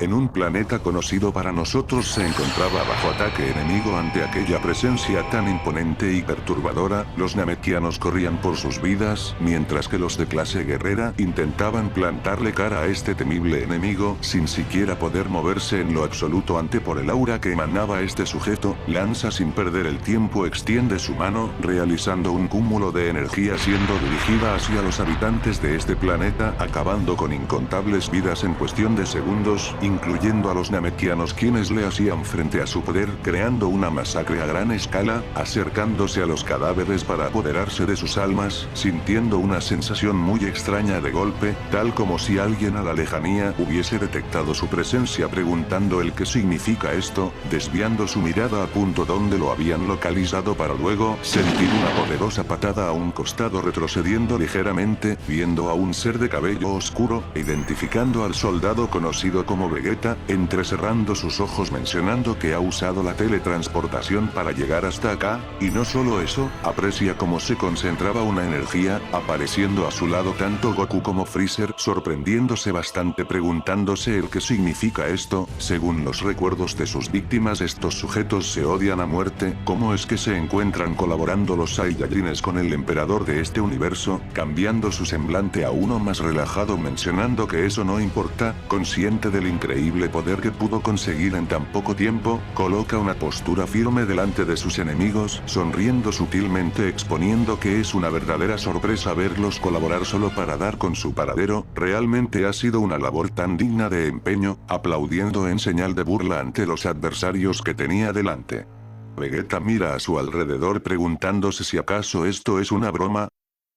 En un planeta conocido para nosotros se encontraba bajo ataque enemigo. Ante aquella presencia tan imponente y perturbadora, los namekianos corrían por sus vidas, mientras que los de clase guerrera intentaban plantarle cara a este temible enemigo, sin siquiera poder moverse en lo absoluto ante por el aura que emanaba este sujeto. Lanza sin perder el tiempo, extiende su mano, realizando un cúmulo de energía siendo dirigida hacia los habitantes de este planeta, acabando con incontables vidas en cuestión de segundos, incluyendo a los namekianos quienes le hacían frente a su poder, creando una masacre a gran escala, acercándose a los cadáveres para apoderarse de sus almas, sintiendo una sensación muy extraña de golpe, tal como si alguien a la lejanía hubiese detectado su presencia, preguntando el qué significa esto, desviando su mirada a punto donde lo habían localizado para luego sentir una poderosa patada a un costado, retrocediendo ligeramente, viendo a un ser de cabello oscuro, identificando al soldado conocido como Vegeta, entrecerrando sus ojos mencionando que ha usado la teletransportación para llegar hasta acá, y no solo eso, aprecia cómo se concentraba una energía, apareciendo a su lado tanto Goku como Freezer, sorprendiéndose bastante preguntándose el qué significa esto. Según los recuerdos de sus víctimas, estos sujetos se odian a muerte. ¿Cómo es que se encuentran colaborando los Saiyajines con el emperador de este universo? Cambiando su semblante a uno más relajado, mencionando que eso no importa, consciente del increíble poder que pudo conseguir en tan poco tiempo, coloca una postura firme delante de sus enemigos, sonriendo sutilmente, exponiendo que es una verdadera sorpresa verlos colaborar solo para dar con su paradero. Realmente ha sido una labor tan digna de empeño, aplaudiendo en señal de burla ante los adversarios que tenía delante. Vegeta mira a su alrededor preguntándose si acaso esto es una broma.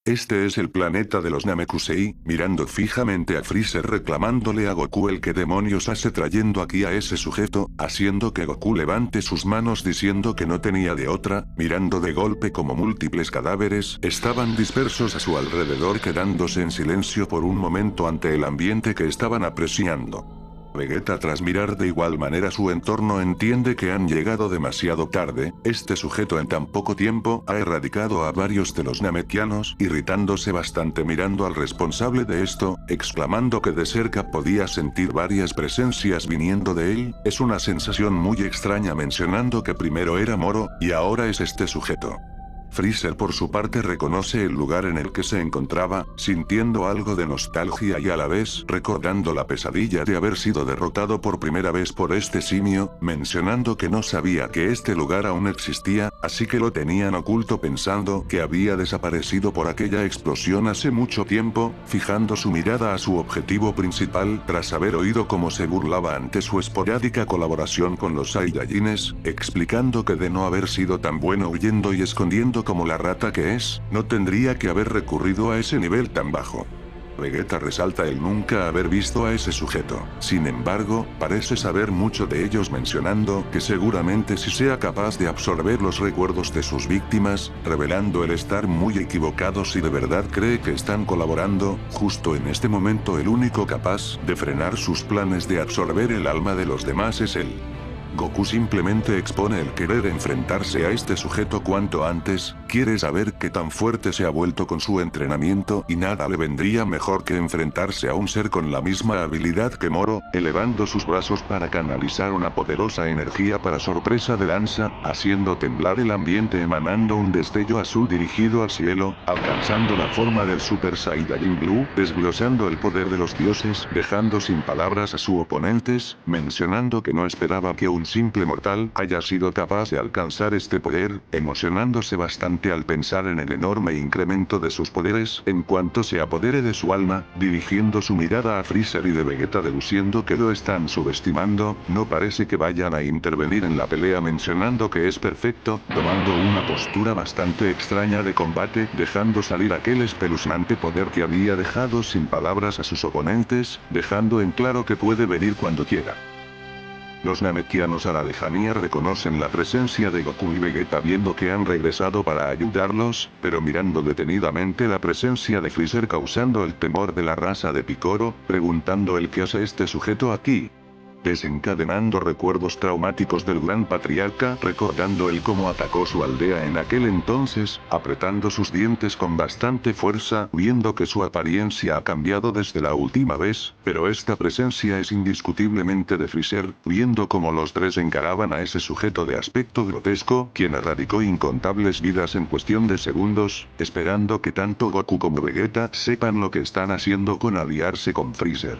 Este es el planeta de los Namekusei, mirando fijamente a Freezer reclamándole a Goku el que demonios hace trayendo aquí a ese sujeto, haciendo que Goku levante sus manos diciendo que no tenía de otra, mirando de golpe como múltiples cadáveres estaban dispersos a su alrededor, quedándose en silencio por un momento ante el ambiente que estaban apreciando. Vegeta, tras mirar de igual manera su entorno, entiende que han llegado demasiado tarde. Este sujeto en tan poco tiempo ha erradicado a varios de los namekianos, irritándose bastante mirando al responsable de esto, exclamando que de cerca podía sentir varias presencias viniendo de él. Es una sensación muy extraña, mencionando que primero era Moro, y ahora es este sujeto. Freezer por su parte reconoce el lugar en el que se encontraba, sintiendo algo de nostalgia y a la vez recordando la pesadilla de haber sido derrotado por primera vez por este simio, mencionando que no sabía que este lugar aún existía, así que lo tenían oculto, pensando que había desaparecido por aquella explosión hace mucho tiempo, fijando su mirada a su objetivo principal tras haber oído cómo se burlaba ante su esporádica colaboración con los Saiyajines, explicando que de no haber sido tan bueno huyendo y escondiendo como la rata que es, no tendría que haber recurrido a ese nivel tan bajo. Vegeta resalta el nunca haber visto a ese sujeto. Sin embargo, parece saber mucho de ellos, mencionando que seguramente sí sea capaz de absorber los recuerdos de sus víctimas, revelando el estar muy equivocado si de verdad cree que están colaborando. Justo en este momento el único capaz de frenar sus planes de absorber el alma de los demás es él. Goku simplemente expone el querer enfrentarse a este sujeto cuanto antes, quiere saber qué tan fuerte se ha vuelto con su entrenamiento y nada le vendría mejor que enfrentarse a un ser con la misma habilidad que Moro, elevando sus brazos para canalizar una poderosa energía para sorpresa de Danza, haciendo temblar el ambiente, emanando un destello azul dirigido al cielo, alcanzando la forma del Super Saiyajin Blue, desglosando el poder de los dioses, dejando sin palabras a sus oponentes, mencionando que no esperaba que un simple mortal haya sido capaz de alcanzar este poder, emocionándose bastante al pensar en el enorme incremento de sus poderes en cuanto se apodere de su alma, dirigiendo su mirada a Freezer y de Vegeta deduciendo que lo están subestimando, no parece que vayan a intervenir en la pelea, mencionando que es perfecto, tomando una postura bastante extraña de combate, dejando salir aquel espeluznante poder que había dejado sin palabras a sus oponentes, dejando en claro que puede venir cuando quiera. Los namekianos a la lejanía reconocen la presencia de Goku y Vegeta, viendo que han regresado para ayudarlos, pero mirando detenidamente la presencia de Freezer, causando el temor de la raza de Piccolo, preguntando el qué hace este sujeto aquí. desencadenando recuerdos traumáticos del gran patriarca, recordando el cómo atacó su aldea en aquel entonces, apretando sus dientes con bastante fuerza, viendo que su apariencia ha cambiado desde la última vez, pero esta presencia es indiscutiblemente de Freezer, viendo cómo los tres encaraban a ese sujeto de aspecto grotesco, quien erradicó incontables vidas en cuestión de segundos, esperando que tanto Goku como Vegeta sepan lo que están haciendo con aliarse con Freezer.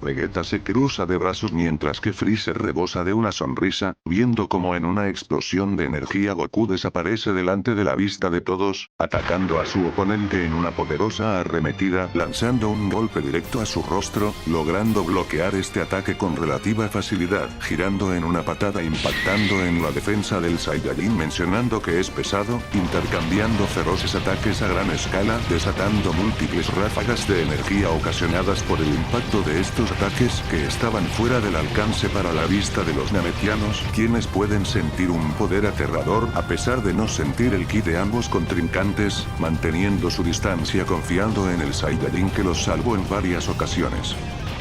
Vegeta se cruza de brazos mientras que Freezer rebosa de una sonrisa, viendo como en una explosión de energía Goku desaparece delante de la vista de todos, atacando a su oponente en una poderosa arremetida, lanzando un golpe directo a su rostro, logrando bloquear este ataque con relativa facilidad, girando en una patada impactando en la defensa del Saiyajin mencionando que es pesado, intercambiando feroces ataques a gran escala, desatando múltiples ráfagas de energía ocasionadas por el impacto de estos ataques que estaban fuera del alcance para la vista de los nametianos, quienes pueden sentir un poder aterrador a pesar de no sentir el ki de ambos contrincantes, manteniendo su distancia confiando en el Saiyajin que los salvó en varias ocasiones.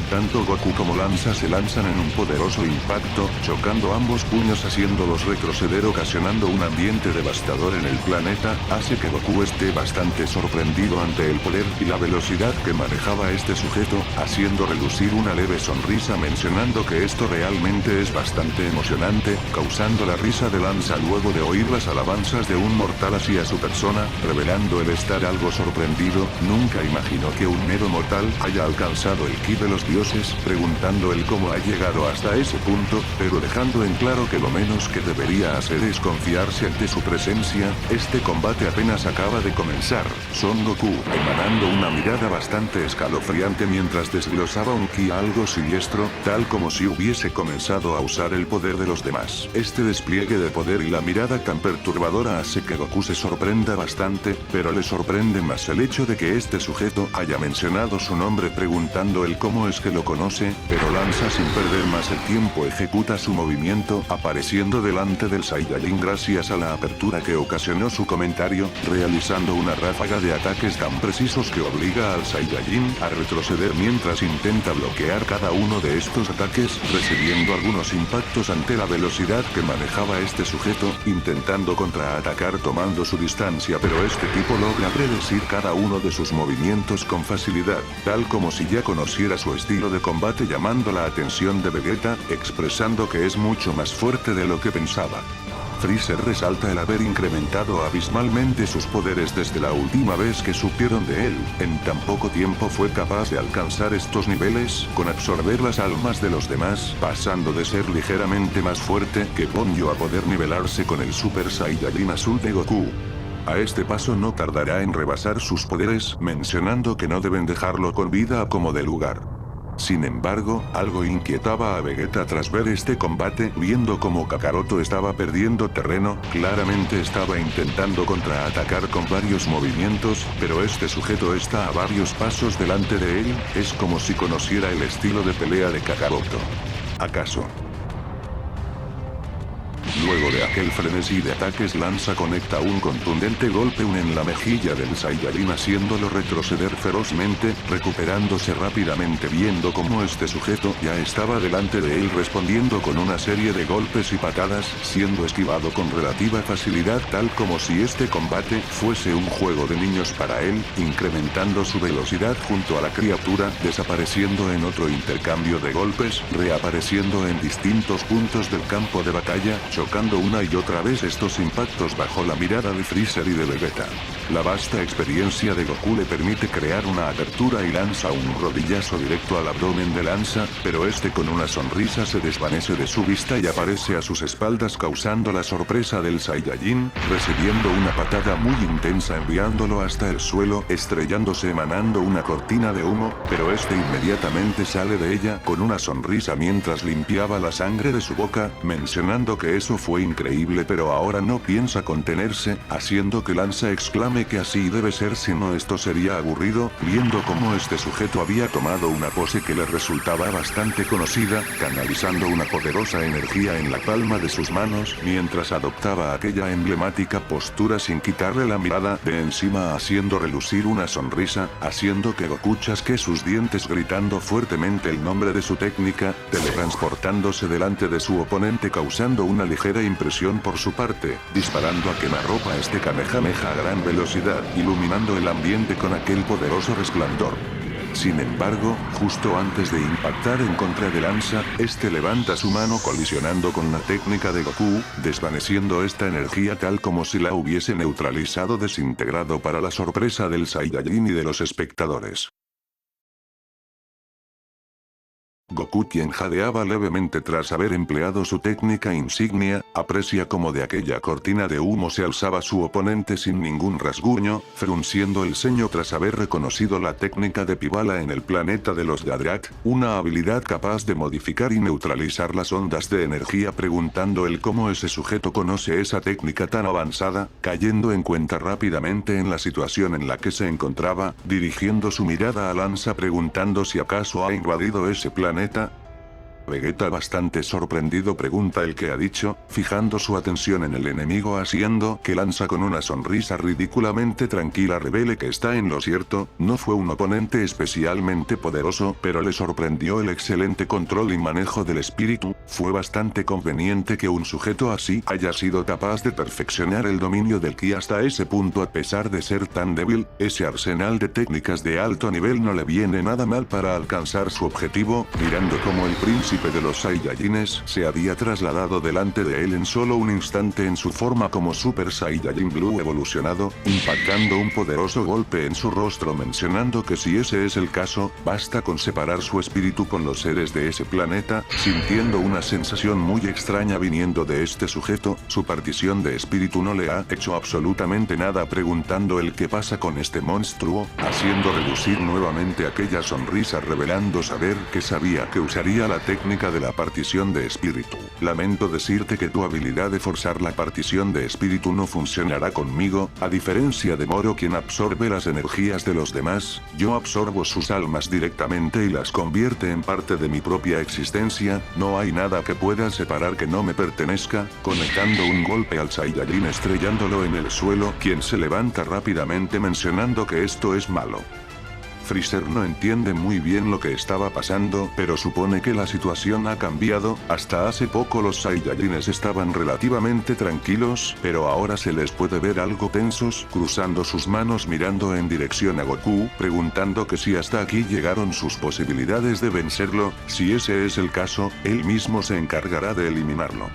Tanto Goku como Lanza se lanzan en un poderoso impacto, chocando ambos puños haciéndolos retroceder ocasionando un ambiente devastador en el planeta, hace que Goku esté bastante sorprendido ante el poder y la velocidad que manejaba este sujeto, haciendo relucir una leve sonrisa mencionando que esto realmente es bastante emocionante, causando la risa de Lanza luego de oír las alabanzas de un mortal hacia su persona, revelando el estar algo sorprendido, nunca imaginó que un mero mortal haya alcanzado el ki de los dioses, preguntando él cómo ha llegado hasta ese punto, pero dejando en claro que lo menos que debería hacer es confiarse ante su presencia. Este combate apenas acaba de comenzar. Son Goku, emanando una mirada bastante escalofriante mientras desglosaba un ki algo siniestro, tal como si hubiese comenzado a usar el poder de los demás. Este despliegue de poder y la mirada tan perturbadora hace que Goku se sorprenda bastante, pero le sorprende más el hecho de que este sujeto haya mencionado su nombre preguntando el cómo es que lo conoce, pero Lanza sin perder más el tiempo ejecuta su movimiento, apareciendo delante del Saiyajin gracias a la apertura que ocasionó su comentario, realizando una ráfaga de ataques tan precisos que obliga al Saiyajin a retroceder mientras intenta bloquear cada uno de estos ataques, recibiendo algunos impactos ante la velocidad que manejaba este sujeto, intentando contraatacar tomando su distancia, pero este tipo logra predecir cada uno de sus movimientos con facilidad, tal como si ya conociera su estilo de combate llamando la atención de Vegeta, expresando que es mucho más fuerte de lo que pensaba. Freezer resalta el haber incrementado abismalmente sus poderes desde la última vez que supieron de él, en tan poco tiempo fue capaz de alcanzar estos niveles, con absorber las almas de los demás, pasando de ser ligeramente más fuerte que Ponyo a poder nivelarse con el Super Saiyajin azul de Goku. A este paso no tardará en rebasar sus poderes, mencionando que no deben dejarlo con vida a como de lugar. Sin embargo, algo inquietaba a Vegeta tras ver este combate, viendo como Kakaroto estaba perdiendo terreno, claramente estaba intentando contraatacar con varios movimientos, pero este sujeto está a varios pasos delante de él, es como si conociera el estilo de pelea de Kakaroto. ¿Acaso? Luego de aquel frenesí de ataques Lanza conecta un contundente golpe en la mejilla del Saiyajin haciéndolo retroceder ferozmente, recuperándose rápidamente viendo cómo este sujeto ya estaba delante de él respondiendo con una serie de golpes y patadas, siendo esquivado con relativa facilidad tal como si este combate fuese un juego de niños para él, incrementando su velocidad junto a la criatura, desapareciendo en otro intercambio de golpes, reapareciendo en distintos puntos del campo de batalla, chocando una y otra vez estos impactos bajo la mirada de Freezer y de Vegeta. La vasta experiencia de Goku le permite crear una abertura y lanza un rodillazo directo al abdomen de Lanza, pero este con una sonrisa se desvanece de su vista y aparece a sus espaldas causando la sorpresa del Saiyajin, recibiendo una patada muy intensa enviándolo hasta el suelo, estrellándose emanando una cortina de humo, pero este inmediatamente sale de ella con una sonrisa mientras limpiaba la sangre de su boca, mencionando que es eso fue increíble, pero ahora no piensa contenerse, haciendo que Lanza exclame que así debe ser, si no esto sería aburrido, viendo cómo este sujeto había tomado una pose que le resultaba bastante conocida, canalizando una poderosa energía en la palma de sus manos, mientras adoptaba aquella emblemática postura sin quitarle la mirada de encima, haciendo relucir una sonrisa, haciendo que Goku chasque sus dientes gritando fuertemente el nombre de su técnica, teletransportándose delante de su oponente, causando una ligera impresión por su parte, disparando a quemarropa este Kamehameha a gran velocidad, iluminando el ambiente con aquel poderoso resplandor. Sin embargo, justo antes de impactar en contra de Lanza, este levanta su mano colisionando con la técnica de Goku, desvaneciendo esta energía tal como si la hubiese neutralizado, desintegrado, para la sorpresa del Saiyajin y de los espectadores. Goku, quien jadeaba levemente tras haber empleado su técnica insignia, aprecia como de aquella cortina de humo se alzaba su oponente sin ningún rasguño, frunciendo el ceño tras haber reconocido la técnica de Pivala en el planeta de los Yadrat, una habilidad capaz de modificar y neutralizar las ondas de energía, preguntando él cómo ese sujeto conoce esa técnica tan avanzada, cayendo en cuenta rápidamente en la situación en la que se encontraba, dirigiendo su mirada a Lanza preguntando si acaso ha invadido ese planeta. Vegeta, bastante sorprendido, pregunta el que ha dicho, fijando su atención en el enemigo, haciendo que Lanza con una sonrisa ridículamente tranquila revele que está en lo cierto. No fue un oponente especialmente poderoso, pero le sorprendió el excelente control y manejo del espíritu. Fue bastante conveniente que un sujeto así haya sido capaz de perfeccionar el dominio del ki hasta ese punto, a pesar de ser tan débil. Ese arsenal de técnicas de alto nivel no le viene nada mal para alcanzar su objetivo, mirando como el príncipe de los Saiyajines se había trasladado delante de él en solo un instante en su forma como Super Saiyajin Blue evolucionado, impactando un poderoso golpe en su rostro, mencionando que si ese es el caso, basta con separar su espíritu con los seres de ese planeta, sintiendo una sensación muy extraña viniendo de este sujeto. Su partición de espíritu no le ha hecho absolutamente nada, preguntando el qué pasa con este monstruo, haciendo relucir nuevamente aquella sonrisa, revelando saber que sabía que usaría la técnica de la partición de espíritu. Lamento decirte que tu habilidad de forzar la partición de espíritu no funcionará conmigo. A diferencia de Moro, quien absorbe las energías de los demás, yo absorbo sus almas directamente y las convierte en parte de mi propia existencia. No hay nada que pueda separar que no me pertenezca, conectando un golpe al Saiyajin estrellándolo en el suelo, quien se levanta rápidamente mencionando que esto es malo. Freezer no entiende muy bien lo que estaba pasando, pero supone que la situación ha cambiado. Hasta hace poco los Saiyajines estaban relativamente tranquilos, pero ahora se les puede ver algo tensos, cruzando sus manos mirando en dirección a Goku, preguntando que si hasta aquí llegaron sus posibilidades de vencerlo. Si ese es el caso, él mismo se encargará de eliminarlo.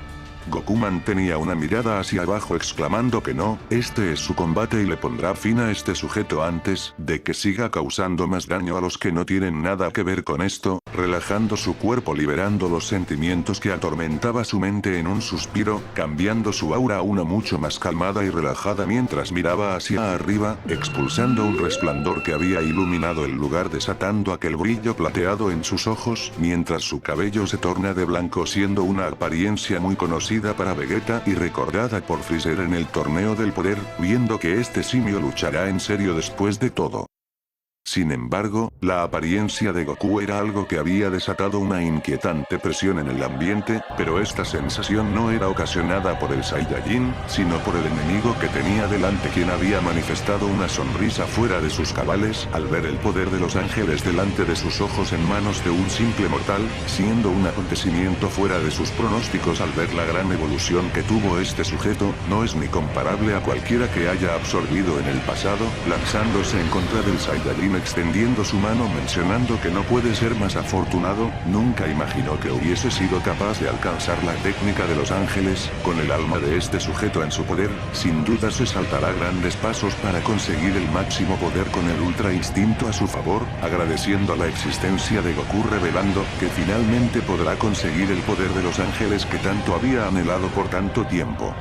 Goku mantenía una mirada hacia abajo exclamando que no, este es su combate y le pondrá fin a este sujeto antes de que siga causando más daño a los que no tienen nada que ver con esto, relajando su cuerpo, liberando los sentimientos que atormentaba su mente en un suspiro, cambiando su aura a una mucho más calmada y relajada mientras miraba hacia arriba, expulsando un resplandor que había iluminado el lugar, desatando aquel brillo plateado en sus ojos, mientras su cabello se torna de blanco, siendo una apariencia muy conocida para Vegeta y recordada por Freezer en el torneo del poder, viendo que este simio luchará en serio después de todo. Sin embargo, la apariencia de Goku era algo que había desatado una inquietante presión en el ambiente, pero esta sensación no era ocasionada por el Saiyajin, sino por el enemigo que tenía delante, quien había manifestado una sonrisa fuera de sus cabales al ver el poder de los ángeles delante de sus ojos en manos de un simple mortal, siendo un acontecimiento fuera de sus pronósticos al ver la gran evolución que tuvo este sujeto. No es ni comparable a cualquiera que haya absorbido en el pasado, lanzándose en contra del Saiyajin, extendiendo su mano mencionando que no puede ser más afortunado. Nunca imaginó que hubiese sido capaz de alcanzar la técnica de los ángeles. Con el alma de este sujeto en su poder, sin duda se saltará grandes pasos para conseguir el máximo poder con el ultra instinto a su favor, agradeciendo a la existencia de Goku, revelando que finalmente podrá conseguir el poder de los ángeles que tanto había anhelado por tanto tiempo.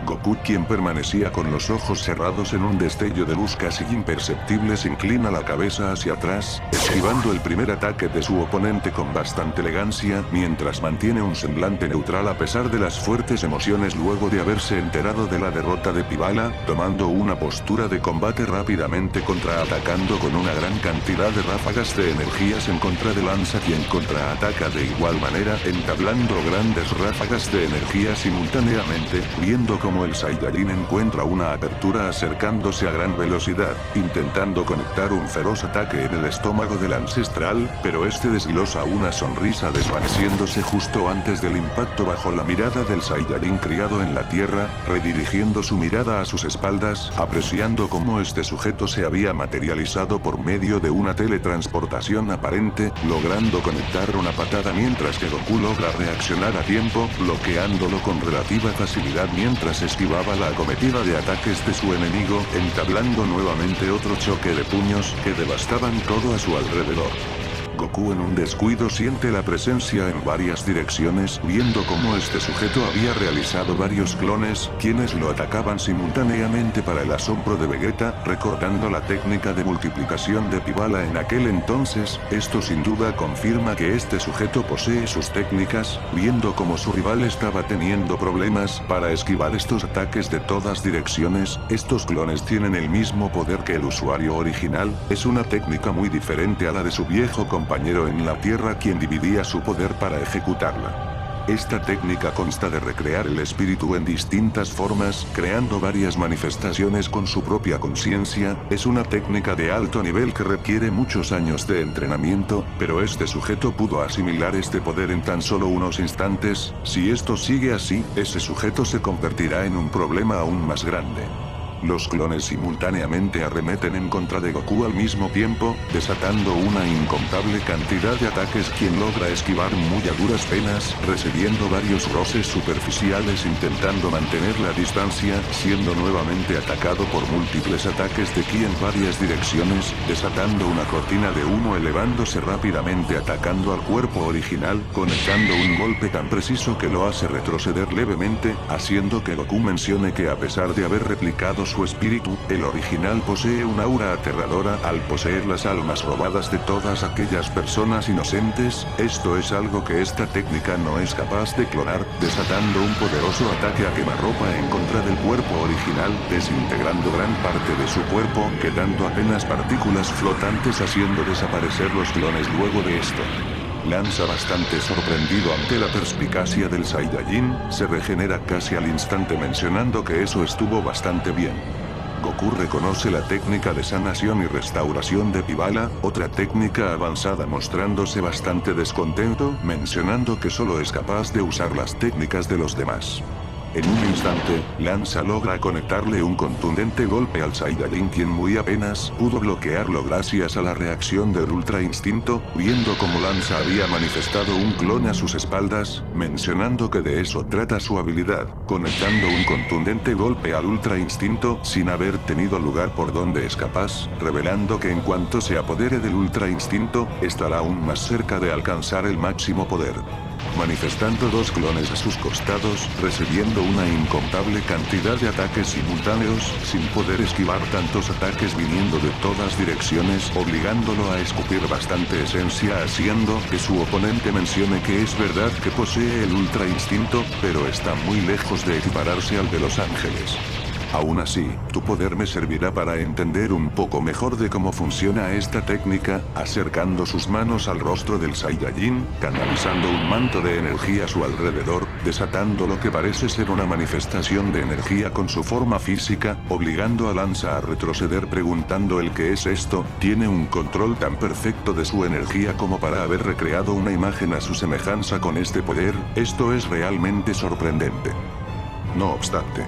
Goku, quien permanecía con los ojos cerrados en un destello de luz casi imperceptible, se inclina la cabeza hacia atrás, esquivando el primer ataque de su oponente con bastante elegancia, mientras mantiene un semblante neutral a pesar de las fuertes emociones luego de haberse enterado de la derrota de Pivala, tomando una postura de combate rápidamente contraatacando con una gran cantidad de ráfagas de energías en contra de Lanza, quien contraataca de igual manera, entablando grandes ráfagas de energía simultáneamente, viendo como el Saiyajin encuentra una apertura acercándose a gran velocidad, intentando conectar un feroz ataque en el estómago del ancestral, pero este desglosa una sonrisa desvaneciéndose justo antes del impacto bajo la mirada del Saiyajin criado en la tierra, redirigiendo su mirada a sus espaldas, apreciando cómo este sujeto se había materializado por medio de una teletransportación aparente, logrando conectar una patada mientras que Goku logra reaccionar a tiempo, bloqueándolo con relativa facilidad mientras esquivaba la acometida de ataques de su enemigo, entablando nuevamente otro choque de puños que devastaban todo a su alrededor. Goku en un descuido siente la presencia en varias direcciones, viendo cómo este sujeto había realizado varios clones, quienes lo atacaban simultáneamente para el asombro de Vegeta, recordando la técnica de multiplicación de Pivala en aquel entonces. Esto sin duda confirma que este sujeto posee sus técnicas, viendo cómo su rival estaba teniendo problemas para esquivar estos ataques de todas direcciones. Estos clones tienen el mismo poder que el usuario original, es una técnica muy diferente a la de su viejo compañero en la Tierra, quien dividía su poder para ejecutarla. Esta técnica consta de recrear el espíritu en distintas formas, creando varias manifestaciones con su propia conciencia. Es una técnica de alto nivel que requiere muchos años de entrenamiento, pero este sujeto pudo asimilar este poder en tan solo unos instantes. Si esto sigue así, ese sujeto se convertirá en un problema aún más grande. Los clones simultáneamente arremeten en contra de Goku al mismo tiempo, desatando una incontable cantidad de ataques, quien logra esquivar muy a duras penas, recibiendo varios roces superficiales intentando mantener la distancia, siendo nuevamente atacado por múltiples ataques de ki en varias direcciones, desatando una cortina de humo elevándose rápidamente atacando al cuerpo original, conectando un golpe tan preciso que lo hace retroceder levemente, haciendo que Goku mencione que a pesar de haber replicado su espíritu, el original posee un aura aterradora al poseer las almas robadas de todas aquellas personas inocentes. Esto es algo que esta técnica no es capaz de clonar, desatando un poderoso ataque a quemarropa en contra del cuerpo original, desintegrando gran parte de su cuerpo, quedando apenas partículas flotantes, haciendo desaparecer los clones luego de esto. Lanza, bastante sorprendido ante la perspicacia del Saiyajin, se regenera casi al instante mencionando que eso estuvo bastante bien. Goku reconoce la técnica de sanación y restauración de Pivala, otra técnica avanzada, mostrándose bastante descontento, mencionando que solo es capaz de usar las técnicas de los demás. En un instante, Lanza logra conectarle un contundente golpe al Saiyajin, quien muy apenas pudo bloquearlo gracias a la reacción del Ultra Instinto, viendo como Lanza había manifestado un clon a sus espaldas, mencionando que de eso trata su habilidad, conectando un contundente golpe al Ultra Instinto sin haber tenido lugar por donde es capaz, revelando que en cuanto se apodere del Ultra Instinto, estará aún más cerca de alcanzar el máximo poder. Manifestando dos clones a sus costados, recibiendo una incontable cantidad de ataques simultáneos, sin poder esquivar tantos ataques viniendo de todas direcciones, obligándolo a escupir bastante esencia, haciendo que su oponente mencione que es verdad que posee el Ultra Instinto, pero está muy lejos de equipararse al de los ángeles. Aún así, tu poder me servirá para entender un poco mejor de cómo funciona esta técnica, acercando sus manos al rostro del Saiyajin, canalizando un manto de energía a su alrededor, desatando lo que parece ser una manifestación de energía con su forma física, obligando a Lanza a retroceder preguntando el qué es esto. Tiene un control tan perfecto de su energía como para haber recreado una imagen a su semejanza con este poder. Esto es realmente sorprendente. No obstante,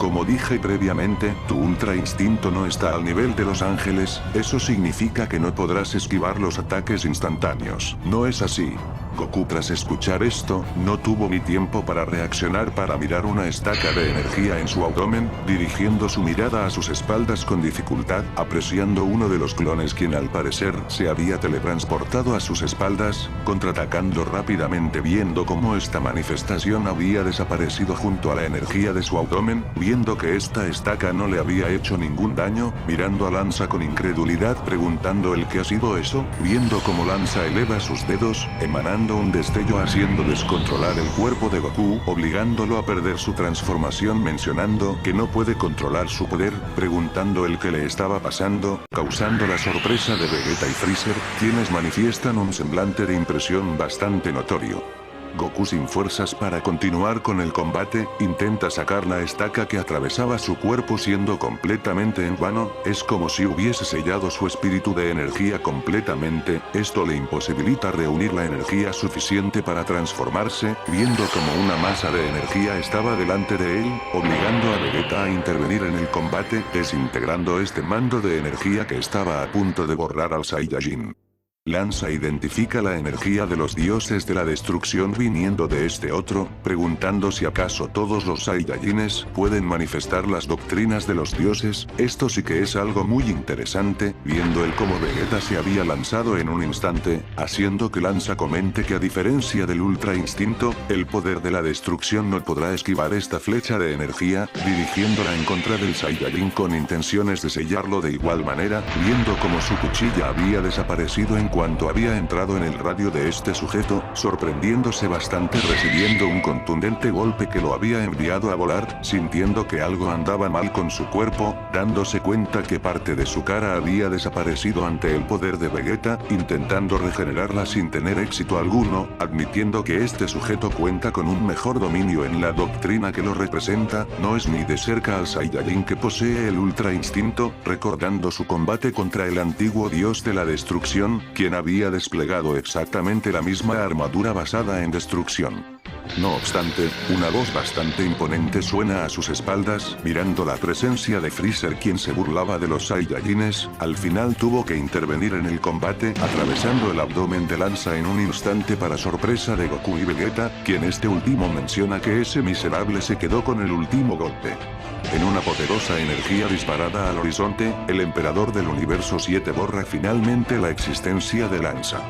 como dije previamente, tu Ultra Instinto no está al nivel de los ángeles, eso significa que no podrás esquivar los ataques instantáneos. ¿No es así? Goku, tras escuchar esto, no tuvo ni tiempo para reaccionar para mirar una estaca de energía en su abdomen, dirigiendo su mirada a sus espaldas con dificultad, apreciando uno de los clones quien al parecer se había teletransportado a sus espaldas, contraatacando rápidamente viendo cómo esta manifestación había desaparecido junto a la energía de su abdomen, viendo que esta estaca no le había hecho ningún daño, mirando a Lanza con incredulidad preguntando el qué ha sido eso, viendo cómo Lanza eleva sus dedos, emanando un destello haciendo descontrolar el cuerpo de Goku, obligándolo a perder su transformación mencionando que no puede controlar su poder, preguntando el qué le estaba pasando, causando la sorpresa de Vegeta y Freezer, quienes manifiestan un semblante de impresión bastante notorio. Goku, sin fuerzas para continuar con el combate, intenta sacar la estaca que atravesaba su cuerpo siendo completamente en vano, es como si hubiese sellado su espíritu de energía completamente, esto le imposibilita reunir la energía suficiente para transformarse, viendo como una masa de energía estaba delante de él, obligando a Vegeta a intervenir en el combate, desintegrando este mando de energía que estaba a punto de borrar al Saiyajin. Lanza identifica la energía de los dioses de la destrucción viniendo de este otro, preguntando si acaso todos los Saiyajines pueden manifestar las doctrinas de los dioses. Esto sí que es algo muy interesante, viendo el cómo Vegeta se había lanzado en un instante, haciendo que Lanza comente que a diferencia del Ultra Instinto, el poder de la destrucción no podrá esquivar esta flecha de energía, dirigiéndola en contra del Saiyajin con intenciones de sellarlo de igual manera, viendo como su cuchilla había desaparecido en cuanto había entrado en el radio de este sujeto, sorprendiéndose bastante recibiendo un contundente golpe que lo había enviado a volar, sintiendo que algo andaba mal con su cuerpo, dándose cuenta que parte de su cara había desaparecido ante el poder de Vegeta, intentando regenerarla sin tener éxito alguno, admitiendo que este sujeto cuenta con un mejor dominio en la doctrina que lo representa, no es ni de cerca al Saiyajin que posee el Ultra Instinto, recordando su combate contra el antiguo dios de la destrucción, quien había desplegado exactamente la misma armadura basada en destrucción. No obstante, una voz bastante imponente suena a sus espaldas, mirando la presencia de Freezer quien se burlaba de los Saiyajines, al final tuvo que intervenir en el combate, atravesando el abdomen de Lanza en un instante para sorpresa de Goku y Vegeta, quien este último menciona que ese miserable se quedó con el último golpe. En una poderosa energía disparada al horizonte, el emperador del universo 7 borra finalmente la existencia de Lanza.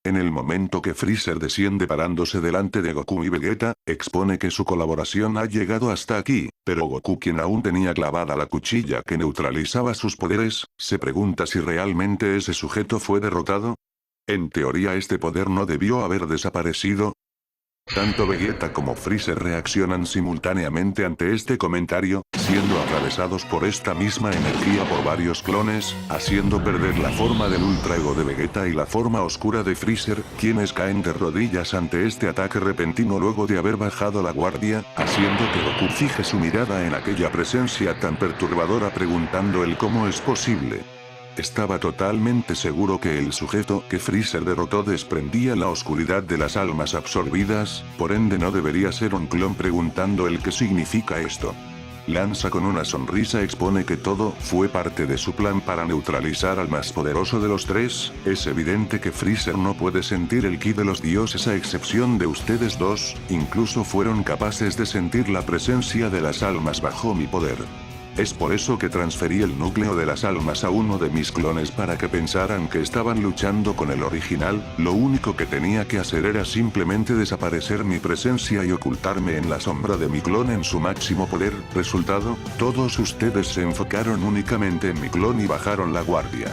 En el momento que Freezer desciende parándose delante de Goku y Vegeta, expone que su colaboración ha llegado hasta aquí, pero Goku, quien aún tenía clavada la cuchilla que neutralizaba sus poderes, se pregunta si realmente ese sujeto fue derrotado. En teoría este poder no debió haber desaparecido. Tanto Vegeta como Freezer reaccionan simultáneamente ante este comentario, siendo atravesados por esta misma energía por varios clones, haciendo perder la forma del Ultra Ego de Vegeta y la forma oscura de Freezer, quienes caen de rodillas ante este ataque repentino luego de haber bajado la guardia, haciendo que Goku fije su mirada en aquella presencia tan perturbadora preguntando el cómo es posible. Estaba totalmente seguro que el sujeto que Freezer derrotó desprendía la oscuridad de las almas absorbidas, por ende no debería ser un clon preguntando el qué significa esto. Lanza con una sonrisa expone que todo fue parte de su plan para neutralizar al más poderoso de los tres. Es evidente que Freezer no puede sentir el ki de los dioses a excepción de ustedes dos, incluso fueron capaces de sentir la presencia de las almas bajo mi poder. Es por eso que transferí el núcleo de las almas a uno de mis clones para que pensaran que estaban luchando con el original, lo único que tenía que hacer era simplemente desaparecer mi presencia y ocultarme en la sombra de mi clon en su máximo poder. Resultado, todos ustedes se enfocaron únicamente en mi clon y bajaron la guardia.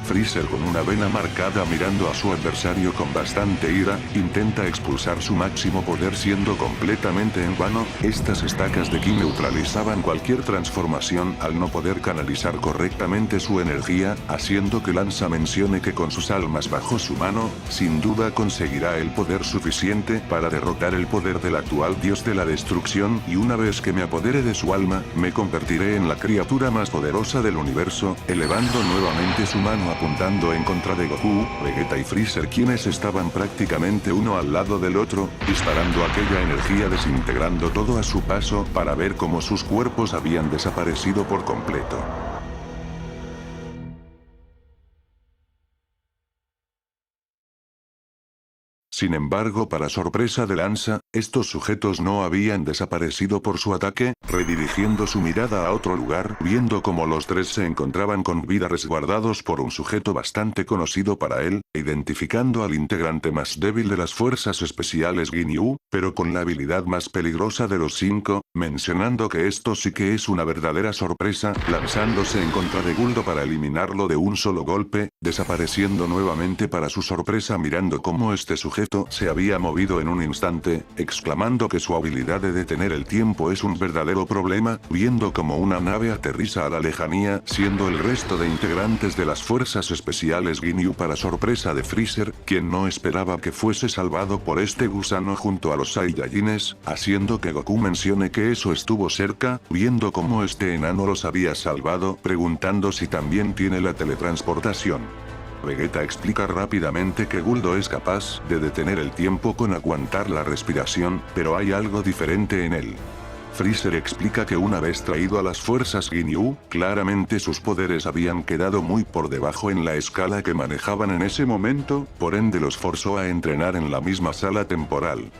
Freezer con una vena marcada mirando a su adversario con bastante ira, intenta expulsar su máximo poder siendo completamente en vano, estas estacas de ki neutralizaban cualquier transformación al no poder canalizar correctamente su energía, haciendo que Lanza mencione que con sus almas bajo su mano, sin duda conseguirá el poder suficiente para derrotar el poder del actual dios de la destrucción y una vez que me apodere de su alma, me convertiré en la criatura más poderosa del universo, elevando nuevamente su mano apuntando en contra de Goku, Vegeta y Freezer quienes estaban prácticamente uno al lado del otro, disparando aquella energía desintegrando todo a su paso para ver cómo sus cuerpos habían desaparecido por completo. Sin embargo, para sorpresa de Lanza, estos sujetos no habían desaparecido por su ataque, redirigiendo su mirada a otro lugar, viendo como los tres se encontraban con vida resguardados por un sujeto bastante conocido para él, identificando al integrante más débil de las fuerzas especiales Ginyu, pero con la habilidad más peligrosa de los 5, mencionando que esto sí que es una verdadera sorpresa, lanzándose en contra de Guldo para eliminarlo de un solo golpe, desapareciendo nuevamente para su sorpresa mirando cómo este sujeto se había movido en un instante, exclamando que su habilidad de detener el tiempo es un verdadero problema, viendo como una nave aterriza a la lejanía, siendo el resto de integrantes de las fuerzas especiales Ginyu para sorpresa de Freezer, quien no esperaba que fuese salvado por este gusano junto a los Saiyajines, haciendo que Goku mencione que eso estuvo cerca, viendo cómo este enano los había salvado, preguntando si también tiene la teletransportación. Vegeta explica rápidamente que Guldo es capaz de detener el tiempo con aguantar la respiración, pero hay algo diferente en él. Freezer explica que una vez traído a las fuerzas Ginyu, claramente sus poderes habían quedado muy por debajo en la escala que manejaban en ese momento, por ende los forzó a entrenar en la misma sala temporal.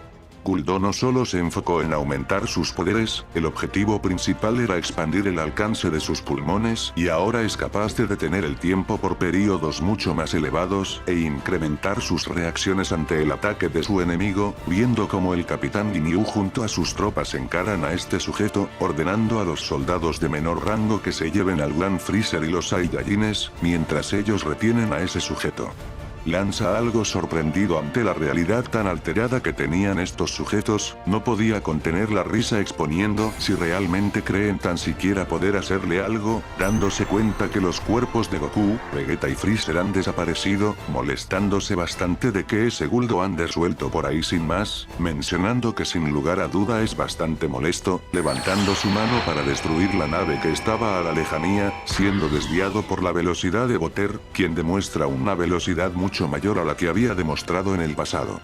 Guldo no solo se enfocó en aumentar sus poderes, el objetivo principal era expandir el alcance de sus pulmones y ahora es capaz de detener el tiempo por periodos mucho más elevados e incrementar sus reacciones ante el ataque de su enemigo, viendo como el Capitán Ginyu junto a sus tropas encaran a este sujeto, ordenando a los soldados de menor rango que se lleven al Gran Freezer y los Saiyajines, mientras ellos retienen a ese sujeto. Lanza, algo sorprendido ante la realidad tan alterada que tenían estos sujetos, no podía contener la risa exponiendo si realmente creen tan siquiera poder hacerle algo, dándose cuenta que los cuerpos de Goku, Vegeta y Freezer han desaparecido, molestándose bastante de que ese Guldo ande suelto por ahí sin más, mencionando que sin lugar a duda es bastante molesto, levantando su mano para destruir la nave que estaba a la lejanía, siendo desviado por la velocidad de Boter, quien demuestra una velocidad mucho mayor a la que había demostrado en el pasado.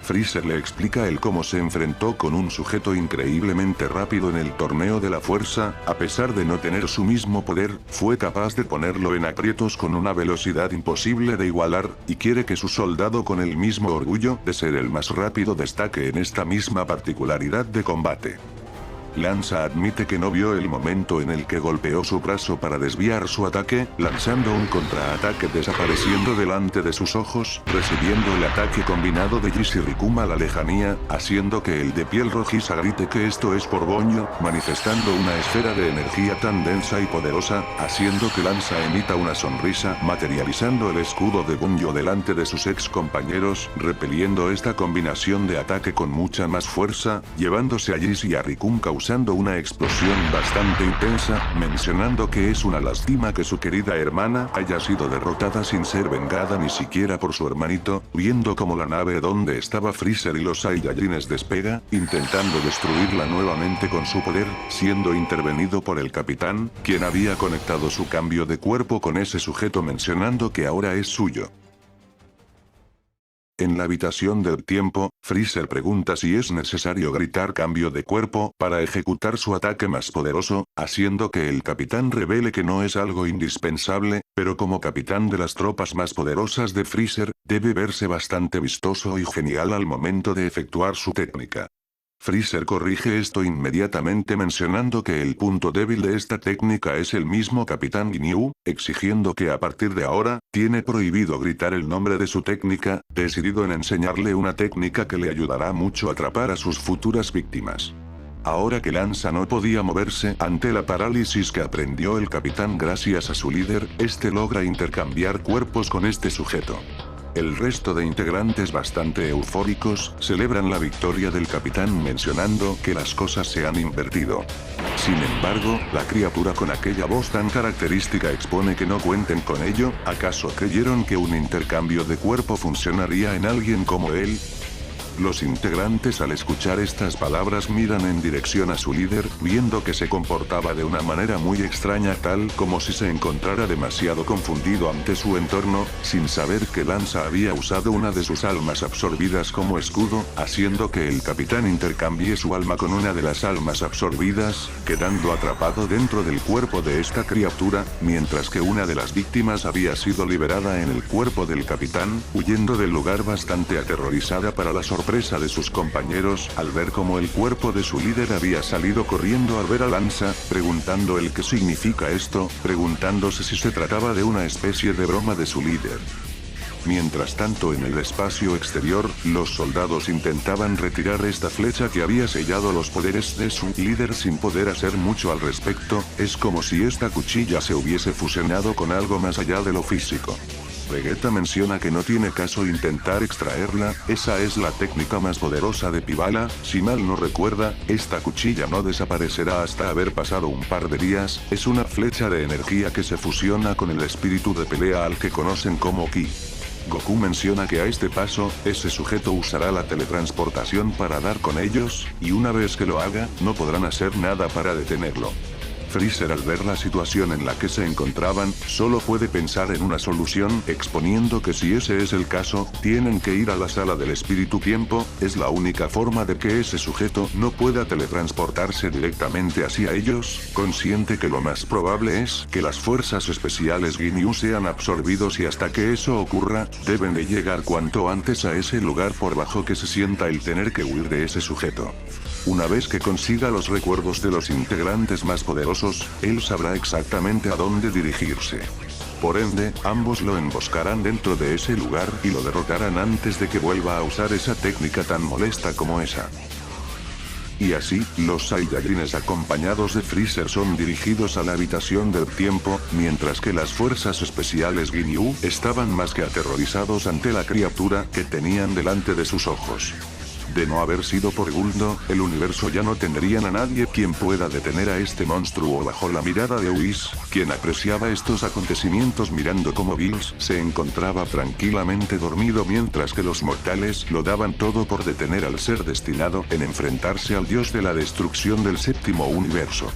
Freezer le explica el cómo se enfrentó con un sujeto increíblemente rápido en el torneo de la fuerza, a pesar de no tener su mismo poder, fue capaz de ponerlo en aprietos con una velocidad imposible de igualar, y quiere que su soldado con el mismo orgullo de ser el más rápido destaque en esta misma particularidad de combate. Lanza admite que no vio el momento en el que golpeó su brazo para desviar su ataque, lanzando un contraataque desapareciendo delante de sus ojos, recibiendo el ataque combinado de Jis y Rikuma a la lejanía, haciendo que el de piel rojiza grite que esto es por Boño, manifestando una esfera de energía tan densa y poderosa, haciendo que Lanza emita una sonrisa, materializando el escudo de Boño delante de sus ex compañeros, repeliendo esta combinación de ataque con mucha más fuerza, llevándose a Jis y a Rikuma causando una explosión bastante intensa, mencionando que es una lástima que su querida hermana haya sido derrotada sin ser vengada ni siquiera por su hermanito, viendo como la nave donde estaba Freezer y los Saiyajines despega, intentando destruirla nuevamente con su poder, siendo intervenido por el capitán, quien había conectado su cambio de cuerpo con ese sujeto mencionando que ahora es suyo. En la habitación del tiempo, Freezer pregunta si es necesario gritar cambio de cuerpo para ejecutar su ataque más poderoso, haciendo que el capitán revele que no es algo indispensable, pero como capitán de las tropas más poderosas de Freezer, debe verse bastante vistoso y genial al momento de efectuar su técnica. Freezer corrige esto inmediatamente mencionando que el punto débil de esta técnica es el mismo Capitán Ginyu, exigiendo que a partir de ahora, tiene prohibido gritar el nombre de su técnica, decidido en enseñarle una técnica que le ayudará mucho a atrapar a sus futuras víctimas. Ahora que Lanza no podía moverse ante la parálisis que aprendió el capitán gracias a su líder, este logra intercambiar cuerpos con este sujeto. El resto de integrantes bastante eufóricos, celebran la victoria del capitán mencionando que las cosas se han invertido. Sin embargo, la criatura con aquella voz tan característica expone que no cuenten con ello, ¿acaso creyeron que un intercambio de cuerpo funcionaría en alguien como él? Los integrantes al escuchar estas palabras miran en dirección a su líder, viendo que se comportaba de una manera muy extraña, tal como si se encontrara demasiado confundido ante su entorno, sin saber que Lanza había usado una de sus almas absorbidas como escudo, haciendo que el capitán intercambie su alma con una de las almas absorbidas, quedando atrapado dentro del cuerpo de esta criatura, mientras que una de las víctimas había sido liberada en el cuerpo del capitán, huyendo del lugar bastante aterrorizada para la sorpresa de sus compañeros, al ver cómo el cuerpo de su líder había salido corriendo al ver a Lanza, preguntando el qué significa esto, preguntándose si se trataba de una especie de broma de su líder. Mientras tanto en el espacio exterior, los soldados intentaban retirar esta flecha que había sellado los poderes de su líder sin poder hacer mucho al respecto, es como si esta cuchilla se hubiese fusionado con algo más allá de lo físico. Vegeta menciona que no tiene caso intentar extraerla, esa es la técnica más poderosa de Pivala, si mal no recuerda, esta cuchilla no desaparecerá hasta haber pasado un par de días, es una flecha de energía que se fusiona con el espíritu de pelea al que conocen como Ki. Goku menciona que a este paso, ese sujeto usará la teletransportación para dar con ellos, y una vez que lo haga, no podrán hacer nada para detenerlo. Freezer al ver la situación en la que se encontraban, solo puede pensar en una solución, exponiendo que si ese es el caso, tienen que ir a la sala del espíritu tiempo, es la única forma de que ese sujeto no pueda teletransportarse directamente hacia ellos, consciente que lo más probable es que las fuerzas especiales Ginyu sean absorbidos y hasta que eso ocurra, deben de llegar cuanto antes a ese lugar por bajo que se sienta el tener que huir de ese sujeto. Una vez que consiga los recuerdos de los integrantes más poderosos, él sabrá exactamente a dónde dirigirse. Por ende, ambos lo emboscarán dentro de ese lugar y lo derrotarán antes de que vuelva a usar esa técnica tan molesta como esa. Y así, los Saiyajines acompañados de Freezer son dirigidos a la habitación del tiempo, mientras que las fuerzas especiales Ginyu estaban más que aterrorizados ante la criatura que tenían delante de sus ojos. De no haber sido por Guldo, el universo ya no tendrían a nadie quien pueda detener a este monstruo bajo la mirada de Whis, quien apreciaba estos acontecimientos mirando cómo Bills se encontraba tranquilamente dormido mientras que los mortales lo daban todo por detener al ser destinado en enfrentarse al dios de la destrucción del séptimo universo.